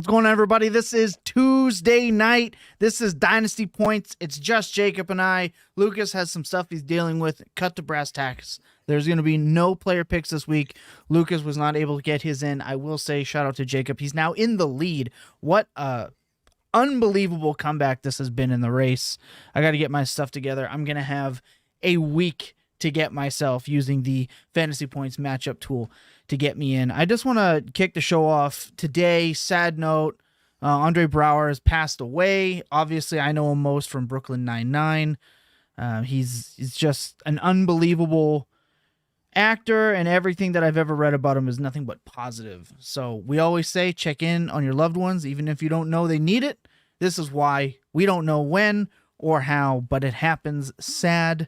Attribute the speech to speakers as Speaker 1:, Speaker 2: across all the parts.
Speaker 1: What's going on, everybody? This is Tuesday night. This is Dynasty Points. It's just Jacob and I. Lucas has some stuff he's dealing with. Cut to brass tacks. There's going to be no player picks this week. Lucas was not able to get his in. I will say shout out to Jacob. He's now in the lead. What a unbelievable comeback this has been in the race. I got to get my stuff together. I'm going to have a week to get myself using the Fantasy Points matchup tool to get me in. I just want to kick the show off today. Sad note, Andre Braugher has passed away. Obviously, I know him most from Brooklyn Nine-Nine. He's just an unbelievable actor, and everything that I've ever read about him is nothing but positive. So we always say check in on your loved ones, even if you don't know they need it. This is why. We don't know when or how, but it happens. Sad.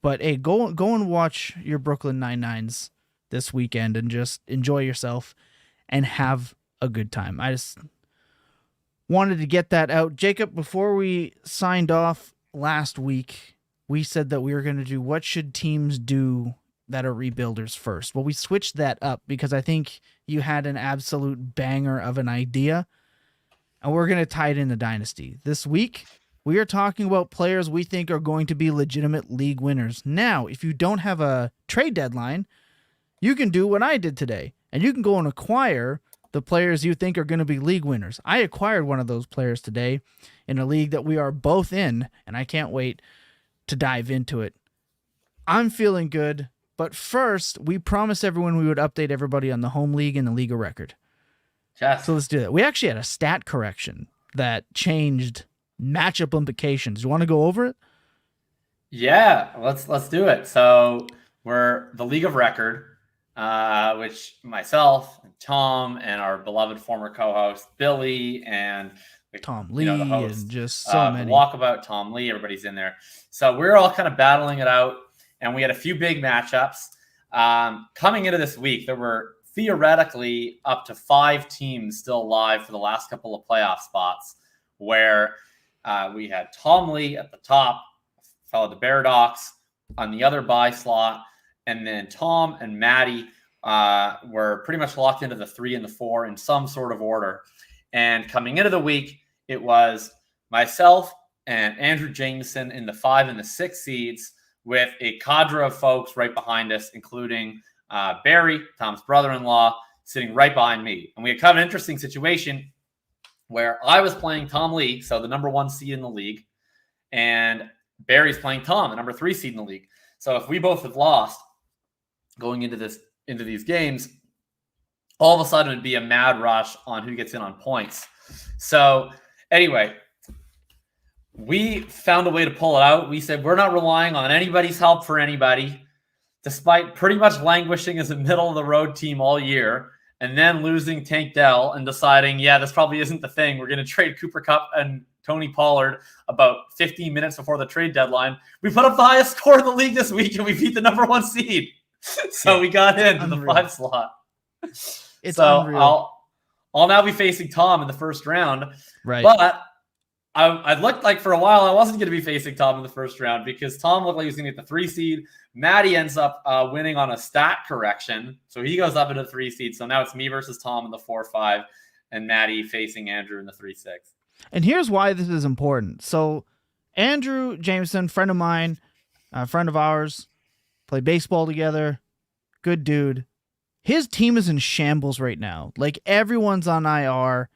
Speaker 1: But hey, go and watch your Brooklyn Nine-Nines this weekend and just enjoy yourself and have a good time. I just wanted to get that out. Jacob, before we signed off last week, we said that we were going to do what should teams do that are rebuilders first. Well, we switched that up because I think you had an absolute banger of an idea, and we're going to tie it into Dynasty. This week, we are talking about players we think are going to be legitimate league winners. Now, if you don't have a trade deadline, you can do what I did today, and you can go and acquire the players you think are going to be league winners. I acquired one of those players today in a league that we are both in, and I can't wait to dive into it. I'm feeling good, but first, we promised everyone we would update everybody on the home league and the league of record.
Speaker 2: Yes.
Speaker 1: So let's do that. We actually had a stat correction that changed matchup implications. You want to go over it?
Speaker 2: Yeah, let's do it. So we're the league of record, which myself and Tom and our beloved former co-host
Speaker 1: Billy and Tom Lee,
Speaker 2: the host,
Speaker 1: and just so many.
Speaker 2: Walkabout, Tom Lee, everybody's in there. So we're all kind of battling it out, and we had a few big matchups. Coming into this week, there were theoretically up to 5 teams still alive for the last couple of playoff spots, where we had Tom Lee at the top, followed the Bear Docs on the other bye slot, and then Tom and Maddie were pretty much locked into the 3 and the 4 in some sort of order. And coming into the week, it was myself and Andrew Jameson in the 5 and the 6 seeds, with a cadre of folks right behind us, including Barry, Tom's brother-in-law, sitting right behind me. And we had kind of an interesting situation where I was playing Tom Lee, so the number 1 seed in the league, and Barry's playing Tom, the number 3 seed in the league. So if we both have lost going into these games, all of a sudden it'd be a mad rush on who gets in on points. So anyway, we found a way to pull it out. We said we're not relying on anybody's help for anybody, despite pretty much languishing as a middle-of-the-road team all year, and then losing Tank Dell and deciding, yeah, this probably isn't the thing. We're going to trade Cooper Kupp and Tony Pollard about 15 minutes before the trade deadline. We put up the highest score in the league this week, and we beat the number 1 seed. So we got into the 5 slot.
Speaker 1: It's
Speaker 2: so
Speaker 1: unreal.
Speaker 2: I'll now be facing Tom in the first round.
Speaker 1: Right.
Speaker 2: But I looked like for a while I wasn't going to be facing Tom in the first round, because Tom looked like he was going to get the 3 seed. Maddie ends up winning on a stat correction, so he goes up into the 3 seed. So now it's me versus Tom in the 4-5, and Maddie facing Andrew in the 3-6.
Speaker 1: And here's why this is important. So Andrew Jameson, friend of mine, friend of ours, play baseball together, good dude. His team is in shambles right now. Like, everyone's on IR.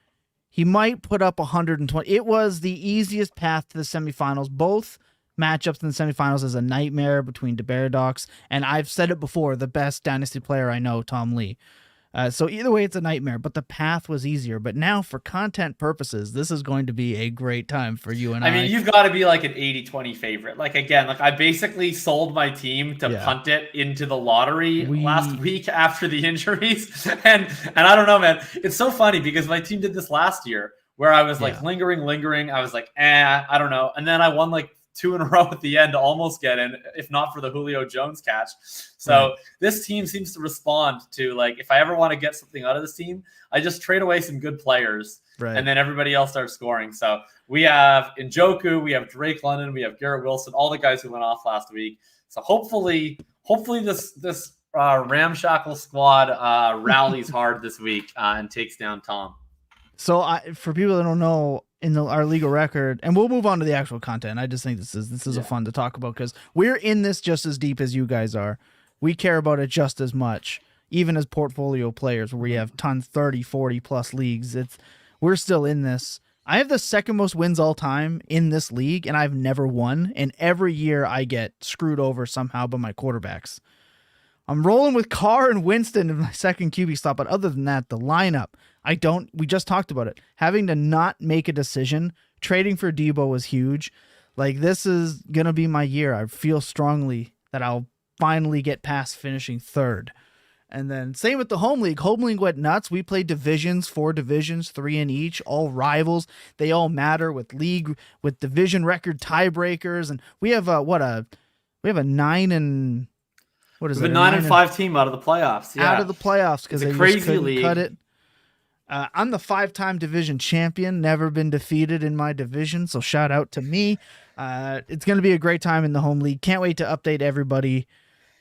Speaker 1: He might put up 120. It was the easiest path to the semifinals. Both matchups in the semifinals is a nightmare between the Bear Docs, and I've said it before, the best Dynasty player I know, Tom Lee. So either way, it's a nightmare, but the path was easier. But now, for content purposes, this is going to be a great time for you and I.
Speaker 2: I mean, you've got to be like an 80-20 favorite. Like, again, I basically sold my team to punt it into the lottery last week after the injuries. And I don't know, man. It's so funny because my team did this last year where I was like lingering. I was like, I don't know. And then I won like 2 in a row at the end to almost get in, if not for the Julio Jones catch. So this team seems to respond to, like, if I ever want to get something out of this team, I just trade away some good players, and then everybody else starts scoring. So we have Njoku, we have Drake London, we have Garrett Wilson, all the guys who went off last week. So hopefully this ramshackle squad rallies hard this week and takes down Tom.
Speaker 1: So for people that don't know, in our legal record, and we'll move on to the actual content. I just think this is a fun to talk about because we're in this just as deep as you guys are. We care about it just as much, even as portfolio players where we have tons, 30, 40 plus leagues. We're still in this. I have the second most wins all time in this league, and I've never won. And every year I get screwed over somehow by my quarterbacks. I'm rolling with Carr and Winston in my second QB slot, but other than that, the lineup, we just talked about it. Having to not make a decision, trading for Debo was huge. Like, this is going to be my year. I feel strongly that I'll finally get past finishing third. And then same with the home league. Home league went nuts. We played divisions, 4 divisions, 3 in each, all rivals. They all matter with division record tiebreakers. And we have a 9 and what is it?
Speaker 2: A 9-5 team out of the playoffs. Yeah.
Speaker 1: Out of the playoffs because they
Speaker 2: crazy
Speaker 1: just couldn't
Speaker 2: league.
Speaker 1: cut it. I'm the 5-time division champion, never been defeated in my division, so shout out to me. It's going to be a great time in the home league. Can't wait to update everybody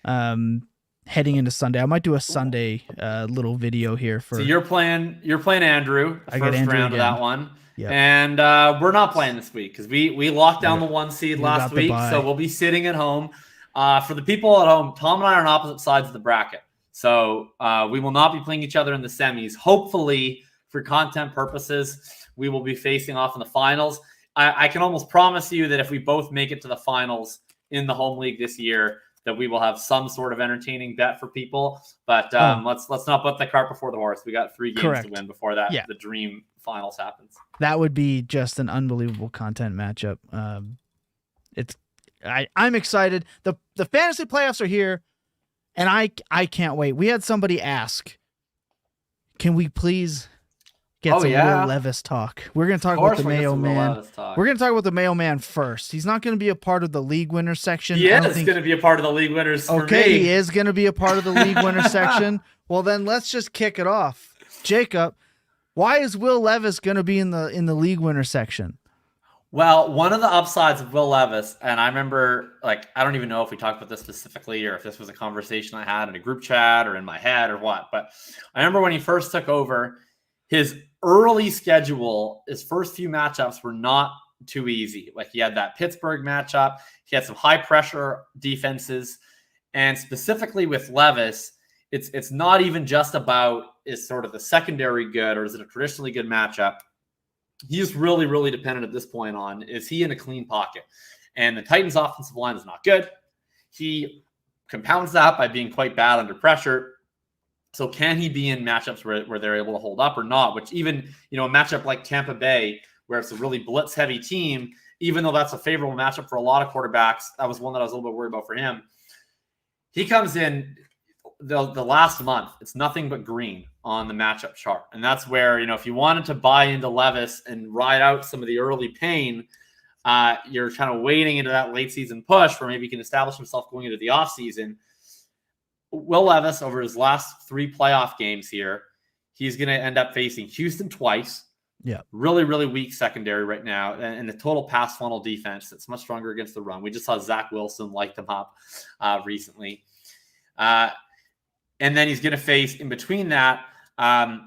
Speaker 1: heading into Sunday. I might do a Sunday little video here. So
Speaker 2: you're playing Andrew, the first round of that one.
Speaker 1: Yep.
Speaker 2: And we're not playing this week because we locked down the 1 seed last week, so we'll be sitting at home. For the people at home, Tom and I are on opposite sides of the bracket. So we will not be playing each other in the semis. Hopefully, for content purposes, we will be facing off in the finals. I can almost promise you that if we both make it to the finals in the home league this year, that we will have some sort of entertaining bet for people. But let's not put the cart before the horse. We got 3 games to win before that the dream finals happens.
Speaker 1: That would be just an unbelievable content matchup. I'm excited. The fantasy playoffs are here. And I can't wait. We had somebody ask, can we please get some Will Levis talk? We're going to talk about the Mayo Man. We're going to talk about the Mayo Man first. He's not going to be a part of the league winner section.
Speaker 2: He is going to be a part of the league winners for me.
Speaker 1: He is going to be a part of the league winner section. Well, then let's just kick it off. Jacob, why is Will Levis going to be in the league winner section?
Speaker 2: Well, one of the upsides of Will Levis, and I remember, I don't even know if we talked about this specifically or if this was a conversation I had in a group chat or in my head or what, but I remember when he first took over, his early schedule, his first few matchups were not too easy. Like, he had that Pittsburgh matchup, he had some high pressure defenses, and specifically with Levis, it's not even just about is sort of the secondary good or is it a traditionally good matchup. He's really, really dependent at this point on, is he in a clean pocket? And the Titans' offensive line is not good. He compounds that by being quite bad under pressure. So can he be in matchups where they're able to hold up or not? Which even, a matchup like Tampa Bay, where it's a really blitz-heavy team, even though that's a favorable matchup for a lot of quarterbacks, that was one that I was a little bit worried about for him. He comes in the last month, it's nothing but green on the matchup chart. And that's where, if you wanted to buy into Levis and ride out some of the early pain, you're kind of waiting into that late season push where maybe he can establish himself going into the offseason. Will Levis, over his last 3 playoff games here, he's going to end up facing Houston twice.
Speaker 1: Yeah.
Speaker 2: Really, really weak secondary right now. And the total pass funnel defense that's much stronger against the run. We just saw Zach Wilson light them up recently. And then he's going to face in between that. I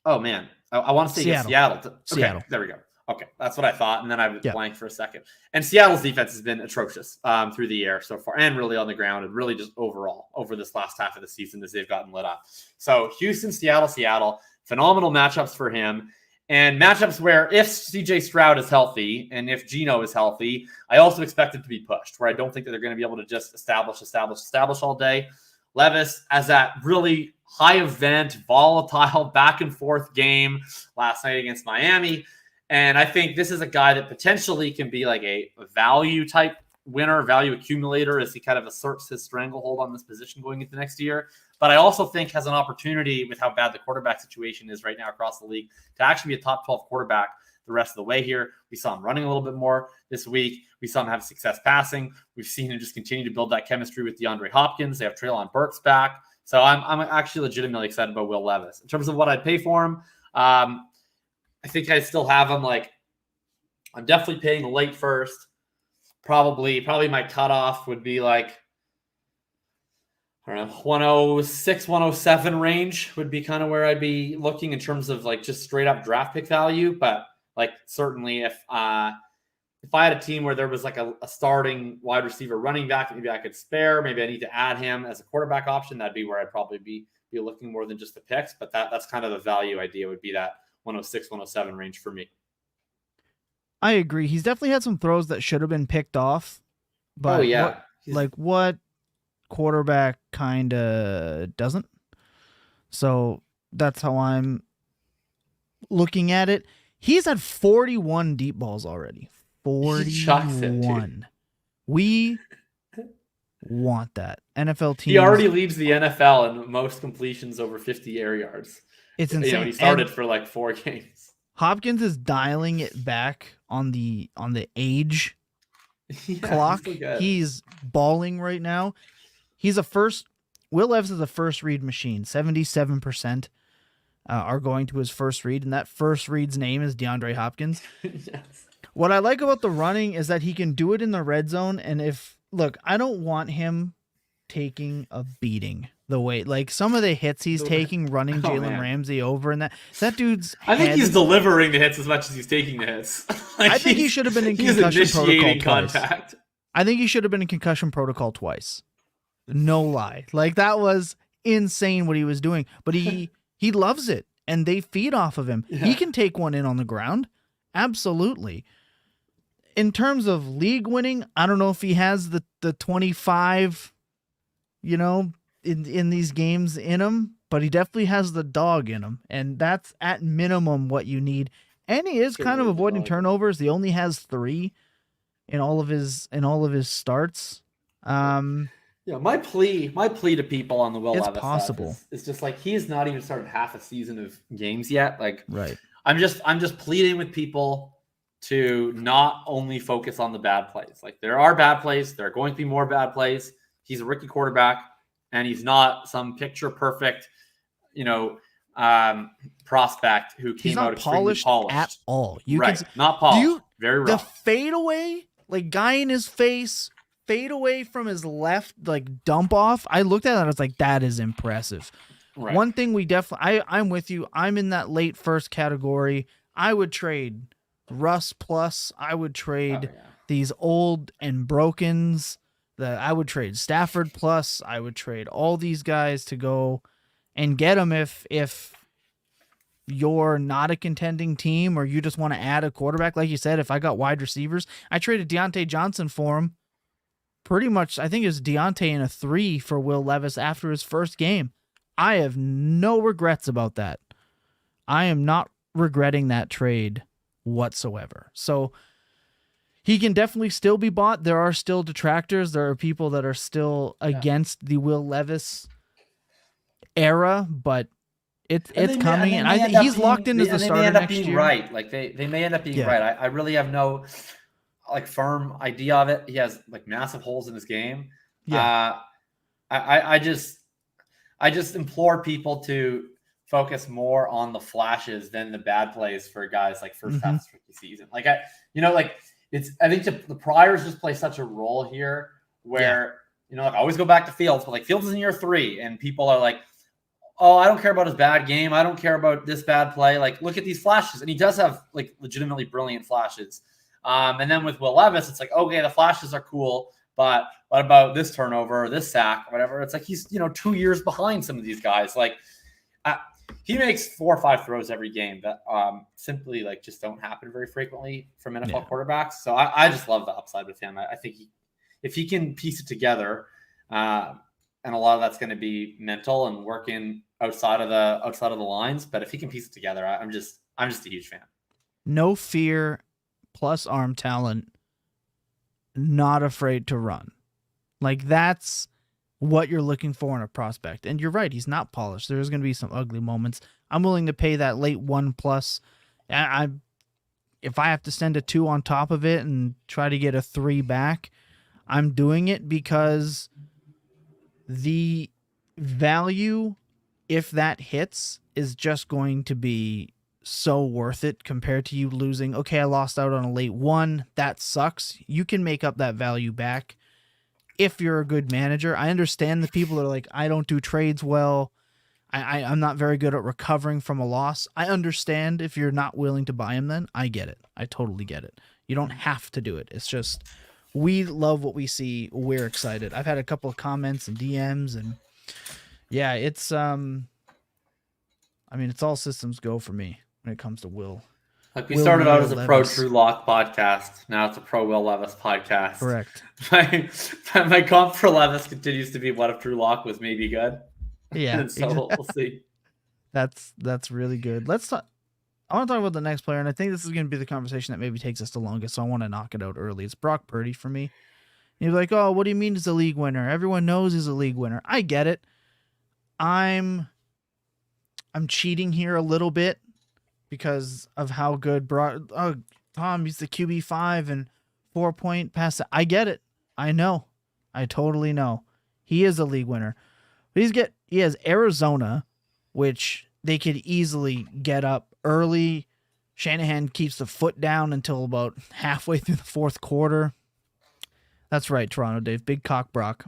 Speaker 2: want to say Seattle. Okay,
Speaker 1: Seattle.
Speaker 2: There we go. Okay, that's what I thought. And then I was blank for a second. And Seattle's defense has been atrocious through the air so far and really on the ground and really just overall over this last half of the season as they've gotten lit up. So Houston, Seattle, phenomenal matchups for him. And matchups where if CJ Stroud is healthy and if Geno is healthy, I also expect it to be pushed, where I don't think that they're going to be able to just establish all day. Levis as that really high event, volatile, back and forth game last night against Miami. And I think this is a guy that potentially can be like a value type winner, value accumulator as he kind of asserts his stranglehold on this position going into next year. But I also think has an opportunity with how bad the quarterback situation is right now across the league to actually be a top 12 quarterback the rest of the way here. We saw him running a little bit more this week. We saw him have success passing. We've seen him just continue to build that chemistry with DeAndre Hopkins. They have Treylon Burks back. So I'm actually legitimately excited about Will Levis. In terms of what I'd pay for him, I think I still have him I'm definitely paying the late first. Probably my cutoff would be I don't know, 106, 107 range would be kind of where I'd be looking in terms of like just straight up draft pick value. But like certainly if I had a team where there was like a starting wide receiver running back, maybe I could spare, maybe I need to add him as a quarterback option, that'd be where I'd probably be looking more than just the picks. But that's kind of the value idea, would be that 106, 107 range for me.
Speaker 1: I agree. He's definitely had some throws that should have been picked off. But what quarterback kind of doesn't? So that's how I'm looking at it. He's had 41 deep balls already. 41. We want that. NFL team.
Speaker 2: He already leads the NFL in most completions over 50 air yards.
Speaker 1: It's insane.
Speaker 2: He started for like 4 games.
Speaker 1: Hopkins is dialing it back on the age clock. He's balling right now. Will Levis is a first read machine. 77% are going to his first read, and that first read's name is DeAndre Hopkins.
Speaker 2: Yes.
Speaker 1: What I like about the running is that he can do it in the red zone, and I don't want him taking a beating the way, like some of the hits he's taking running Jalen Ramsey over, and that dude's
Speaker 2: I think he's delivering the hits as much as he's taking the hits.
Speaker 1: I think he should have been in concussion protocol
Speaker 2: contact.
Speaker 1: twice. I think he should have been in concussion protocol twice. No lie. Like, that was insane what he was doing, but he loves it, and they feed off of him. Yeah. He can take one in on the ground. Absolutely. In terms of league winning, I don't know if he has the 25, in these games in him, but he definitely has the dog in him, and that's at minimum what you need. And he is kind of avoiding turnovers. He only has 3 in all of his starts.
Speaker 2: My plea to people on the Will Levis
Speaker 1: possible.
Speaker 2: Is just like, he has not even started half a season of games yet. Like,
Speaker 1: right.
Speaker 2: I'm just pleading with people to not only focus on the bad plays. Like, there are bad plays. There are going to be more bad plays. He's a rookie quarterback, and he's not some picture perfect, prospect who came out extremely polished
Speaker 1: at all.
Speaker 2: Not polished. Very rough.
Speaker 1: The fadeaway, like, guy in his face, fade away from his left, like, dump off. I looked at that, I was like, that is impressive.
Speaker 2: Right.
Speaker 1: One thing we definitely, I'm with you. I'm in that late first category. I would trade Russ plus. I would trade these old and brokens. I would trade Stafford plus. I would trade all these guys to go and get them if you're not a contending team or you just want to add a quarterback. Like you said, if I got wide receivers, I traded Deontay Johnson for him. Pretty much, I think it was Deontay in a 3 for Will Levis after his first game. I have no regrets about that. I am not regretting that trade whatsoever. So he can definitely still be bought. There are still detractors. There are people that are still against the Will Levis era, but it's coming, and I think he's locked in as the starter next year.
Speaker 2: Right, like they may end up being right. I really have no firm idea of it. He has massive holes in his game. Yeah. I just implore people to focus more on the flashes than the bad plays for guys like first half of rookie season. I think the priors just play such a role here where, I always go back to Fields, but Fields is in year 3 and people are like, oh, I don't care about his bad game. I don't care about this bad play. Look at these flashes. And he does have legitimately brilliant flashes. And then with Will Levis, it's okay, the flashes are cool, but what about this turnover or this sack or whatever? It's he's, 2 years behind some of these guys. He makes 4 or 5 throws every game that simply just don't happen very frequently from NFL quarterbacks. So I just love the upside with him. I think if he can piece it together, and a lot of that's going to be mental and working outside of the lines. But if he can piece it together, I'm just a huge fan.
Speaker 1: No fear, plus arm talent, not afraid to run. That's what you're looking for in a prospect. And you're right, he's not polished. There's going to be some ugly moments. I'm willing to pay that late 1+. If I have to send a 2 on top of it and try to get a 3 back, I'm doing it because the value, if that hits, is just going to be so worth it compared to you losing. Okay, I lost out on a late 1. That sucks. You can make up that value back. if you're a good manager. I understand the people that are like, I don't do trades well. I'm not very good at recovering from a loss. I understand if you're not willing to buy him then. I get it. I totally get it. You don't have to do it. It's just we love what we see. We're excited. I've had a couple of comments and DMs, and yeah, it's it's all systems go for me when it comes to Will.
Speaker 2: Like we started out as a pro True Lock podcast. Now it's a pro Will Levis podcast.
Speaker 1: Correct.
Speaker 2: My comp for Levis continues to be what if Drew Lock was maybe good.
Speaker 1: Yeah.
Speaker 2: And so we'll see.
Speaker 1: That's really good. Let's talk. I want to talk about the next player, and I think this is going to be the conversation that maybe takes us the longest, so I want to knock it out early. It's Brock Purdy for me. You're like, oh, what do you mean he's a league winner? Everyone knows he's a league winner. I get it. I'm cheating here a little bit because of how good Brock. Oh, Tom, he's the QB5 and 4-point pass. I get it. I know. I totally know. He is a league winner. But he has Arizona, which they could easily get up early. Shanahan keeps the foot down until about halfway through the fourth quarter. That's right, Toronto Dave. Big cock Brock.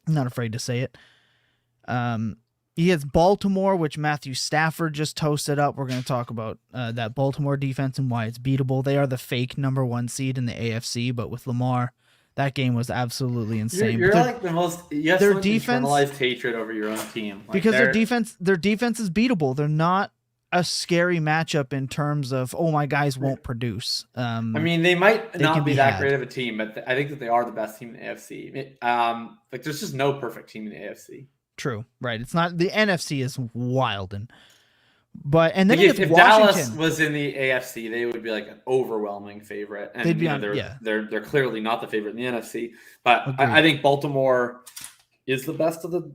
Speaker 1: I'm not afraid to say it. He has Baltimore, which Matthew Stafford just toasted up. We're going to talk about that Baltimore defense and why it's beatable. They are the fake number 1 seed in the AFC, but with Lamar, that game was absolutely insane.
Speaker 2: You're like the most. You have
Speaker 1: their
Speaker 2: some
Speaker 1: defense,
Speaker 2: internalized hatred over your own team
Speaker 1: because their defense is beatable. They're not a scary matchup in terms of my guys won't produce.
Speaker 2: I mean, they might not be that great of a team, but I think that they are the best team in the AFC. Like there's just no perfect team in the AFC.
Speaker 1: True, right? It's not the NFC is wild and then
Speaker 2: like if
Speaker 1: Washington.
Speaker 2: Dallas was in the AFC, they would be like an overwhelming favorite, and
Speaker 1: they'd be
Speaker 2: they're clearly not the favorite in the NFC. But I think Baltimore is the best of the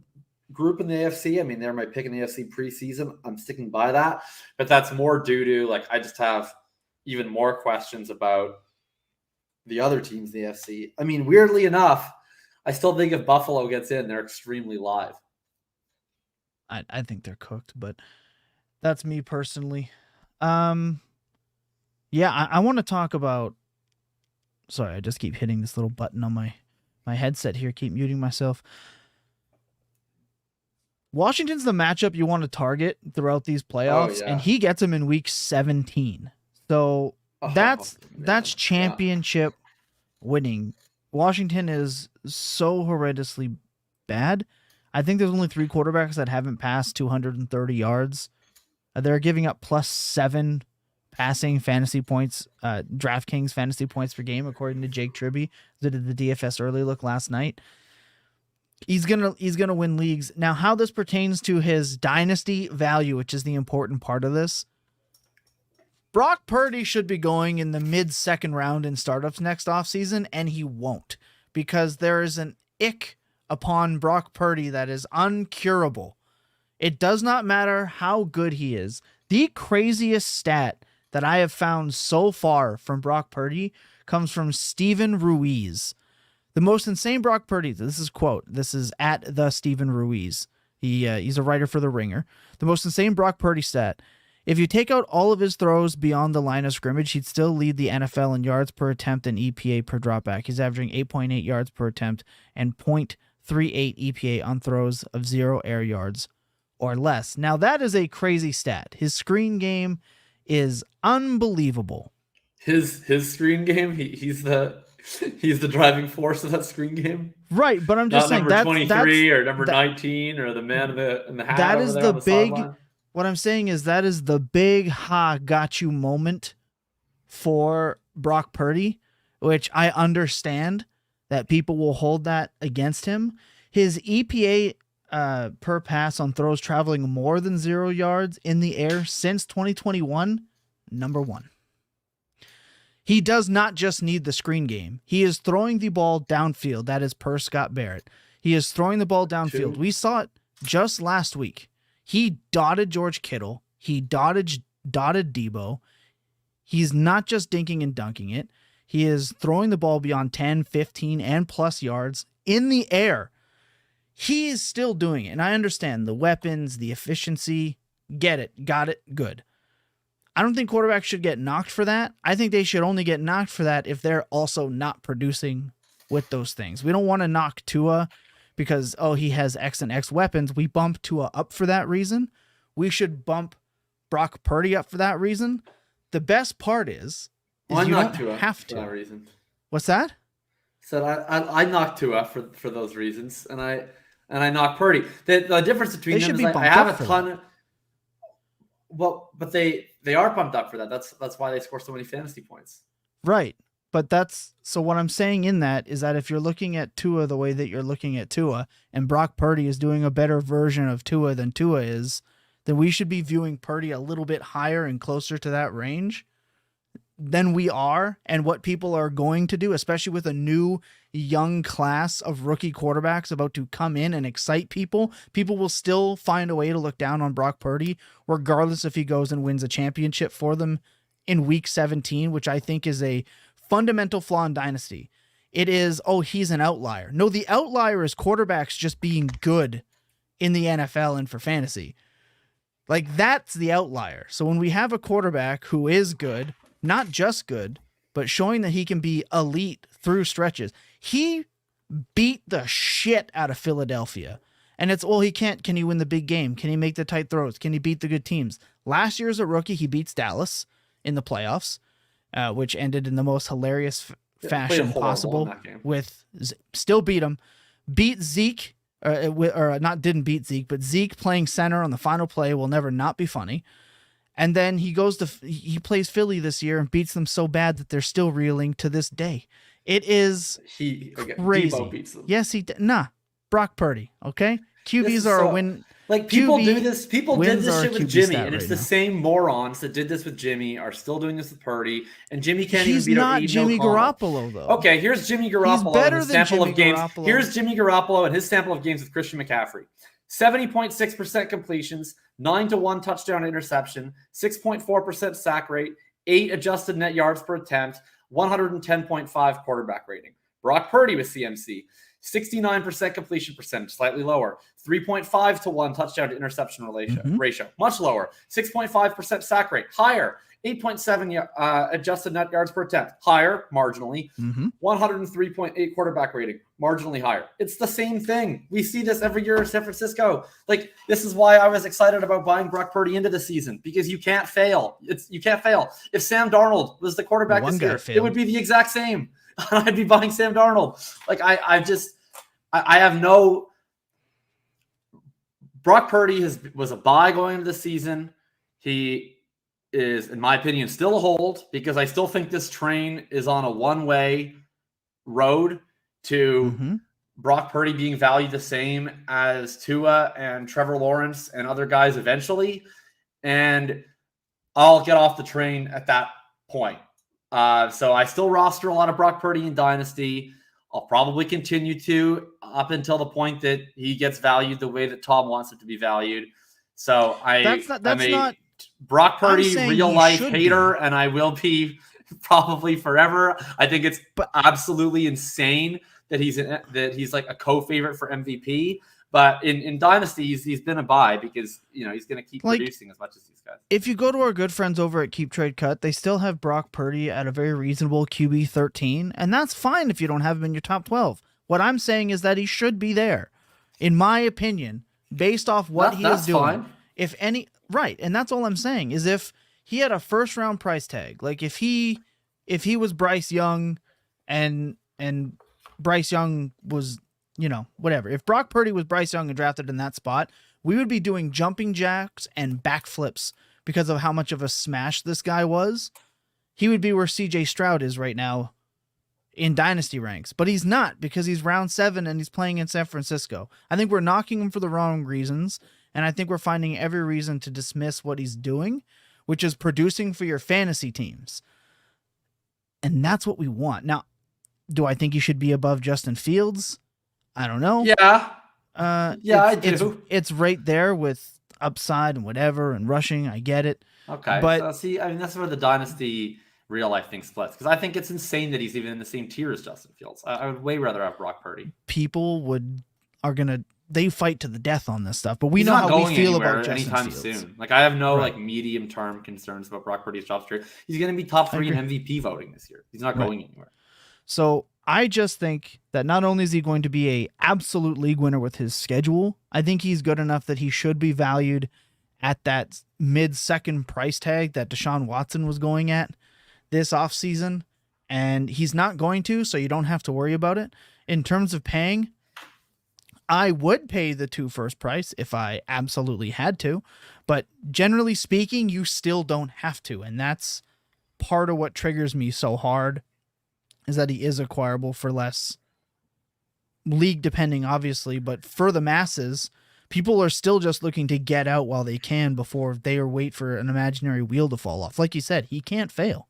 Speaker 2: group in the AFC. I mean, they're my pick in the AFC preseason. I'm sticking by that, but that's more due to like I just have even more questions about the other teams in the AFC. I mean, weirdly enough, I still think if Buffalo gets in, they're extremely live.
Speaker 1: I think they're cooked, but that's me personally. I want to talk about. Sorry, I just keep hitting this little button on my headset here. Keep muting myself. Washington's the matchup you want to target throughout these playoffs, and he gets them in week 17. So that's championship winning. Washington is so horrendously bad. I think there's only 3 quarterbacks that haven't passed 230 yards. They're giving up +7 passing fantasy points, DraftKings fantasy points per game, according to Jake Tribby, who did the DFS early look last night. He's gonna win leagues. Now, how this pertains to his dynasty value, which is the important part of this, Brock Purdy should be going in the mid-second round in startups next offseason, and he won't, because there is an ick upon Brock Purdy that is uncurable. It does not matter how good he is. The craziest stat that I have found so far from Brock Purdy comes from Steven Ruiz. The most insane Brock Purdy, this is at the Steven Ruiz. He's a writer for The Ringer. The most insane Brock Purdy stat. If you take out all of his throws beyond the line of scrimmage, he'd still lead the NFL in yards per attempt and EPA per dropback. He's averaging 8.8 yards per attempt and 0.38 EPA on throws of 0 air yards or less. Now, that is a crazy stat. His screen game is unbelievable.
Speaker 2: His screen game, he's the driving force of that screen game.
Speaker 1: Right, but I'm just saying
Speaker 2: number 23 or number 19 or the man in the hat.
Speaker 1: That
Speaker 2: over
Speaker 1: is
Speaker 2: there
Speaker 1: the
Speaker 2: on
Speaker 1: big.
Speaker 2: sideline.
Speaker 1: What I'm saying is that is the big got you moment for Brock Purdy, which I understand that people will hold that against him. His EPA per pass on throws traveling more than 0 yards in the air since 2021, number 1. He does not just need the screen game. He is throwing the ball downfield. That is per Scott Barrett. He is throwing the ball downfield. We saw it just last week. He dotted George Kittle. He dotted Debo. He's not just dinking and dunking it. He is throwing the ball beyond 10, 15, and plus yards in the air. He is still doing it. And I understand the weapons, the efficiency. Get it. Got it. Good. I don't think quarterbacks should get knocked for that. I think they should only get knocked for that if they're also not producing with those things. We don't want to knock Tua because, he has X and X weapons. We bump Tua up for that reason. We should bump Brock Purdy up for that reason. The best part is you don't have to.
Speaker 3: For that reason.
Speaker 1: What's that?
Speaker 3: So I knocked Tua for those reasons, and I knocked Purdy. The difference between them is I have a ton of. Well, but they are pumped up for that. That's why they score so many fantasy points.
Speaker 1: Right. But so what I'm saying in that is that if you're looking at Tua the way that you're looking at Tua, and Brock Purdy is doing a better version of Tua than Tua is, then we should be viewing Purdy a little bit higher and closer to that range than we are, and what people are going to do, especially with a new young class of rookie quarterbacks about to come in and excite people. People will still find a way to look down on Brock Purdy, regardless if he goes and wins a championship for them in week 17, which I think is a fundamental flaw in Dynasty. It is, he's an outlier. No, the outlier is quarterbacks just being good in the NFL and for fantasy. Like, that's the outlier. So when we have a quarterback who is good, not just good, but showing that he can be elite through stretches. He beat the shit out of Philadelphia. And it's, can he win the big game? Can he make the tight throws? Can he beat the good teams? Last year as a rookie, he beats Dallas in the playoffs, which ended in the most hilarious fashion possible still beat him, beat Zeke, didn't beat Zeke, but Zeke playing center on the final play will never not be funny. And then he plays Philly this year and beats them so bad that they're still reeling to this day. It is crazy.
Speaker 3: Debo beats them.
Speaker 1: Yes, Brock Purdy. Okay, QBs are a win.
Speaker 3: Like, people do this. People did this shit with Jimmy, and it's the same morons that did this with Jimmy are still doing this with Purdy. And Jimmy can't even beat
Speaker 1: He's not Jimmy Garoppolo, though.
Speaker 3: Okay, here's Jimmy Garoppolo.
Speaker 1: He's better
Speaker 3: and his
Speaker 1: than
Speaker 3: sample
Speaker 1: Jimmy
Speaker 3: of games.
Speaker 1: Garoppolo.
Speaker 3: Here's Jimmy Garoppolo and his sample of games with Christian McCaffrey. 70.6% completions, 9-to-1 touchdown to interception, 6.4% sack rate, 8 adjusted net yards per attempt, 110.5 quarterback rating. Brock Purdy with CMC, 69% completion percentage, slightly lower, 3.5-to-1 touchdown to interception ratio, much lower, 6.5% sack rate, higher, 8.7 adjusted net yards per attempt, higher, marginally, 103.8 quarterback rating, marginally higher. It's the same thing. We see this every year in San Francisco. Like, this is why I was excited about buying Brock Purdy into the season, because you can't fail. You can't fail. If Sam Darnold was the quarterback this year, it would be the exact same. I'd be buying Sam Darnold. Like, I have no. Brock Purdy was a buy going into the season. He is, in my opinion, still a hold, because I still think this train is on a one-way road to Brock Purdy being valued the same as Tua and Trevor Lawrence and other guys eventually. And I'll get off the train at that point. So I still roster a lot of Brock Purdy in Dynasty. I'll probably continue to up until the point that he gets valued the way that Tom wants it to be valued. So I'm a Brock Purdy real life hater, and I will be probably forever. I think it's absolutely insane that he's like a co-favorite for MVP. But in Dynasty, he's been a buy because, he's going to keep producing as much as these guys.
Speaker 1: If you go to our good friends over at Keep Trade Cut, they still have Brock Purdy at a very reasonable QB 13, and that's fine if you don't have him in your top 12. What I'm saying is that he should be there, in my opinion, based off what he is doing. Fine. If any, right, and that's all I'm saying is if he had a first round price tag, like if he was Bryce Young, and Bryce Young was, whatever. If Brock Purdy was Bryce Young and drafted in that spot, we would be doing jumping jacks and backflips because of how much of a smash this guy was. He would be where CJ Stroud is right now in Dynasty ranks, but he's not, because he's round 7 and he's playing in San Francisco. I think we're knocking him for the wrong reasons, and I think we're finding every reason to dismiss what he's doing, which is producing for your fantasy teams. And that's what we want. Now, do I think he should be above Justin Fields? I don't know.
Speaker 3: Yeah. I do.
Speaker 1: It's right there with upside and whatever and rushing. I get it.
Speaker 3: Okay.
Speaker 1: But
Speaker 3: so, see, that's where the Dynasty real life thing splits, because I think it's insane that he's even in the same tier as Justin Fields. I would way rather have Brock Purdy.
Speaker 1: People they fight to the death on this stuff, but we know how we feel about Justin
Speaker 3: anytime
Speaker 1: Fields.
Speaker 3: Soon. Like, I have no medium term concerns about Brock Purdy's job security. He's going to be top 3 in MVP voting this year. He's not going anywhere.
Speaker 1: So I just think that not only is he going to be a absolute league winner with his schedule, I think he's good enough that he should be valued at that mid-second price tag that Deshaun Watson was going at this offseason. And he's not going to, so you don't have to worry about it. In terms of paying, I would pay the 2 first price if I absolutely had to. But generally speaking, you still don't have to. And that's part of what triggers me so hard, is that he is acquirable for less, league depending, obviously. But for the masses, people are still just looking to get out while they can before they wait for an imaginary wheel to fall off. Like you said, he can't fail.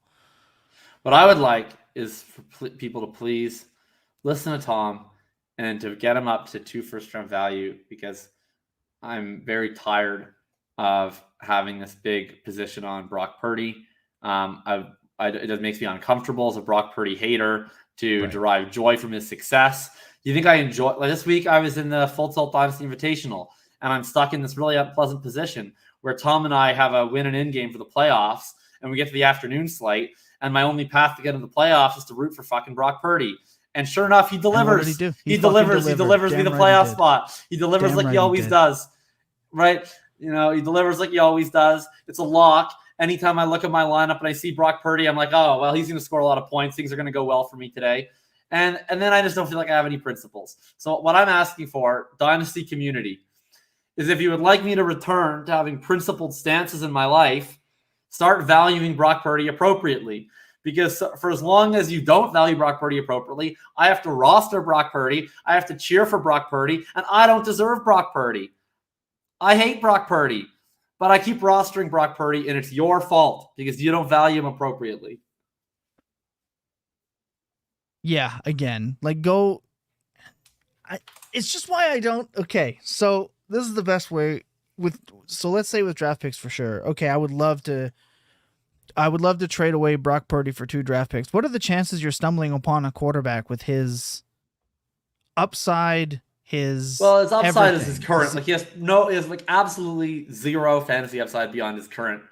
Speaker 3: What I would like is for people to please listen to Tom and to get him up to 2 first-round value, because I'm very tired of having this big position on Brock Purdy. It makes me uncomfortable as a Brock Purdy hater to derive joy from his success. You think I enjoy? Like this week, I was in the Full Tilt Dynasty Invitational, and I'm stuck in this really unpleasant position where Tom and I have a win and in game for the playoffs, and we get to the afternoon slate. And my only path to get into the playoffs is to root for fucking Brock Purdy. And sure enough, he delivers. He delivers me the playoff spot. He delivers like he always does. Right? You know, he delivers like he always does. It's a lock. Anytime I look at my lineup and I see Brock Purdy, I'm like, oh, well, he's going to score a lot of points. Things are going to go well for me today. And then I just don't feel like I have any principles. So what I'm asking for, Dynasty community, is if you would like me to return to having principled stances in my life, start valuing Brock Purdy appropriately. Because for as long as you don't value Brock Purdy appropriately, I have to roster Brock Purdy, I have to cheer for Brock Purdy, and I don't deserve Brock Purdy. I hate Brock Purdy, but I keep rostering Brock Purdy, and it's your fault because you don't value him appropriately.
Speaker 1: Yeah, again, it's just why I don't. Okay, so this is the best way so let's say with draft picks for sure. Okay, I would love to trade away Brock Purdy for 2 draft picks. What are the chances you're stumbling upon a quarterback with his upside, his
Speaker 3: upside
Speaker 1: everything?
Speaker 3: is his current. Like he has like absolutely zero fantasy upside beyond his current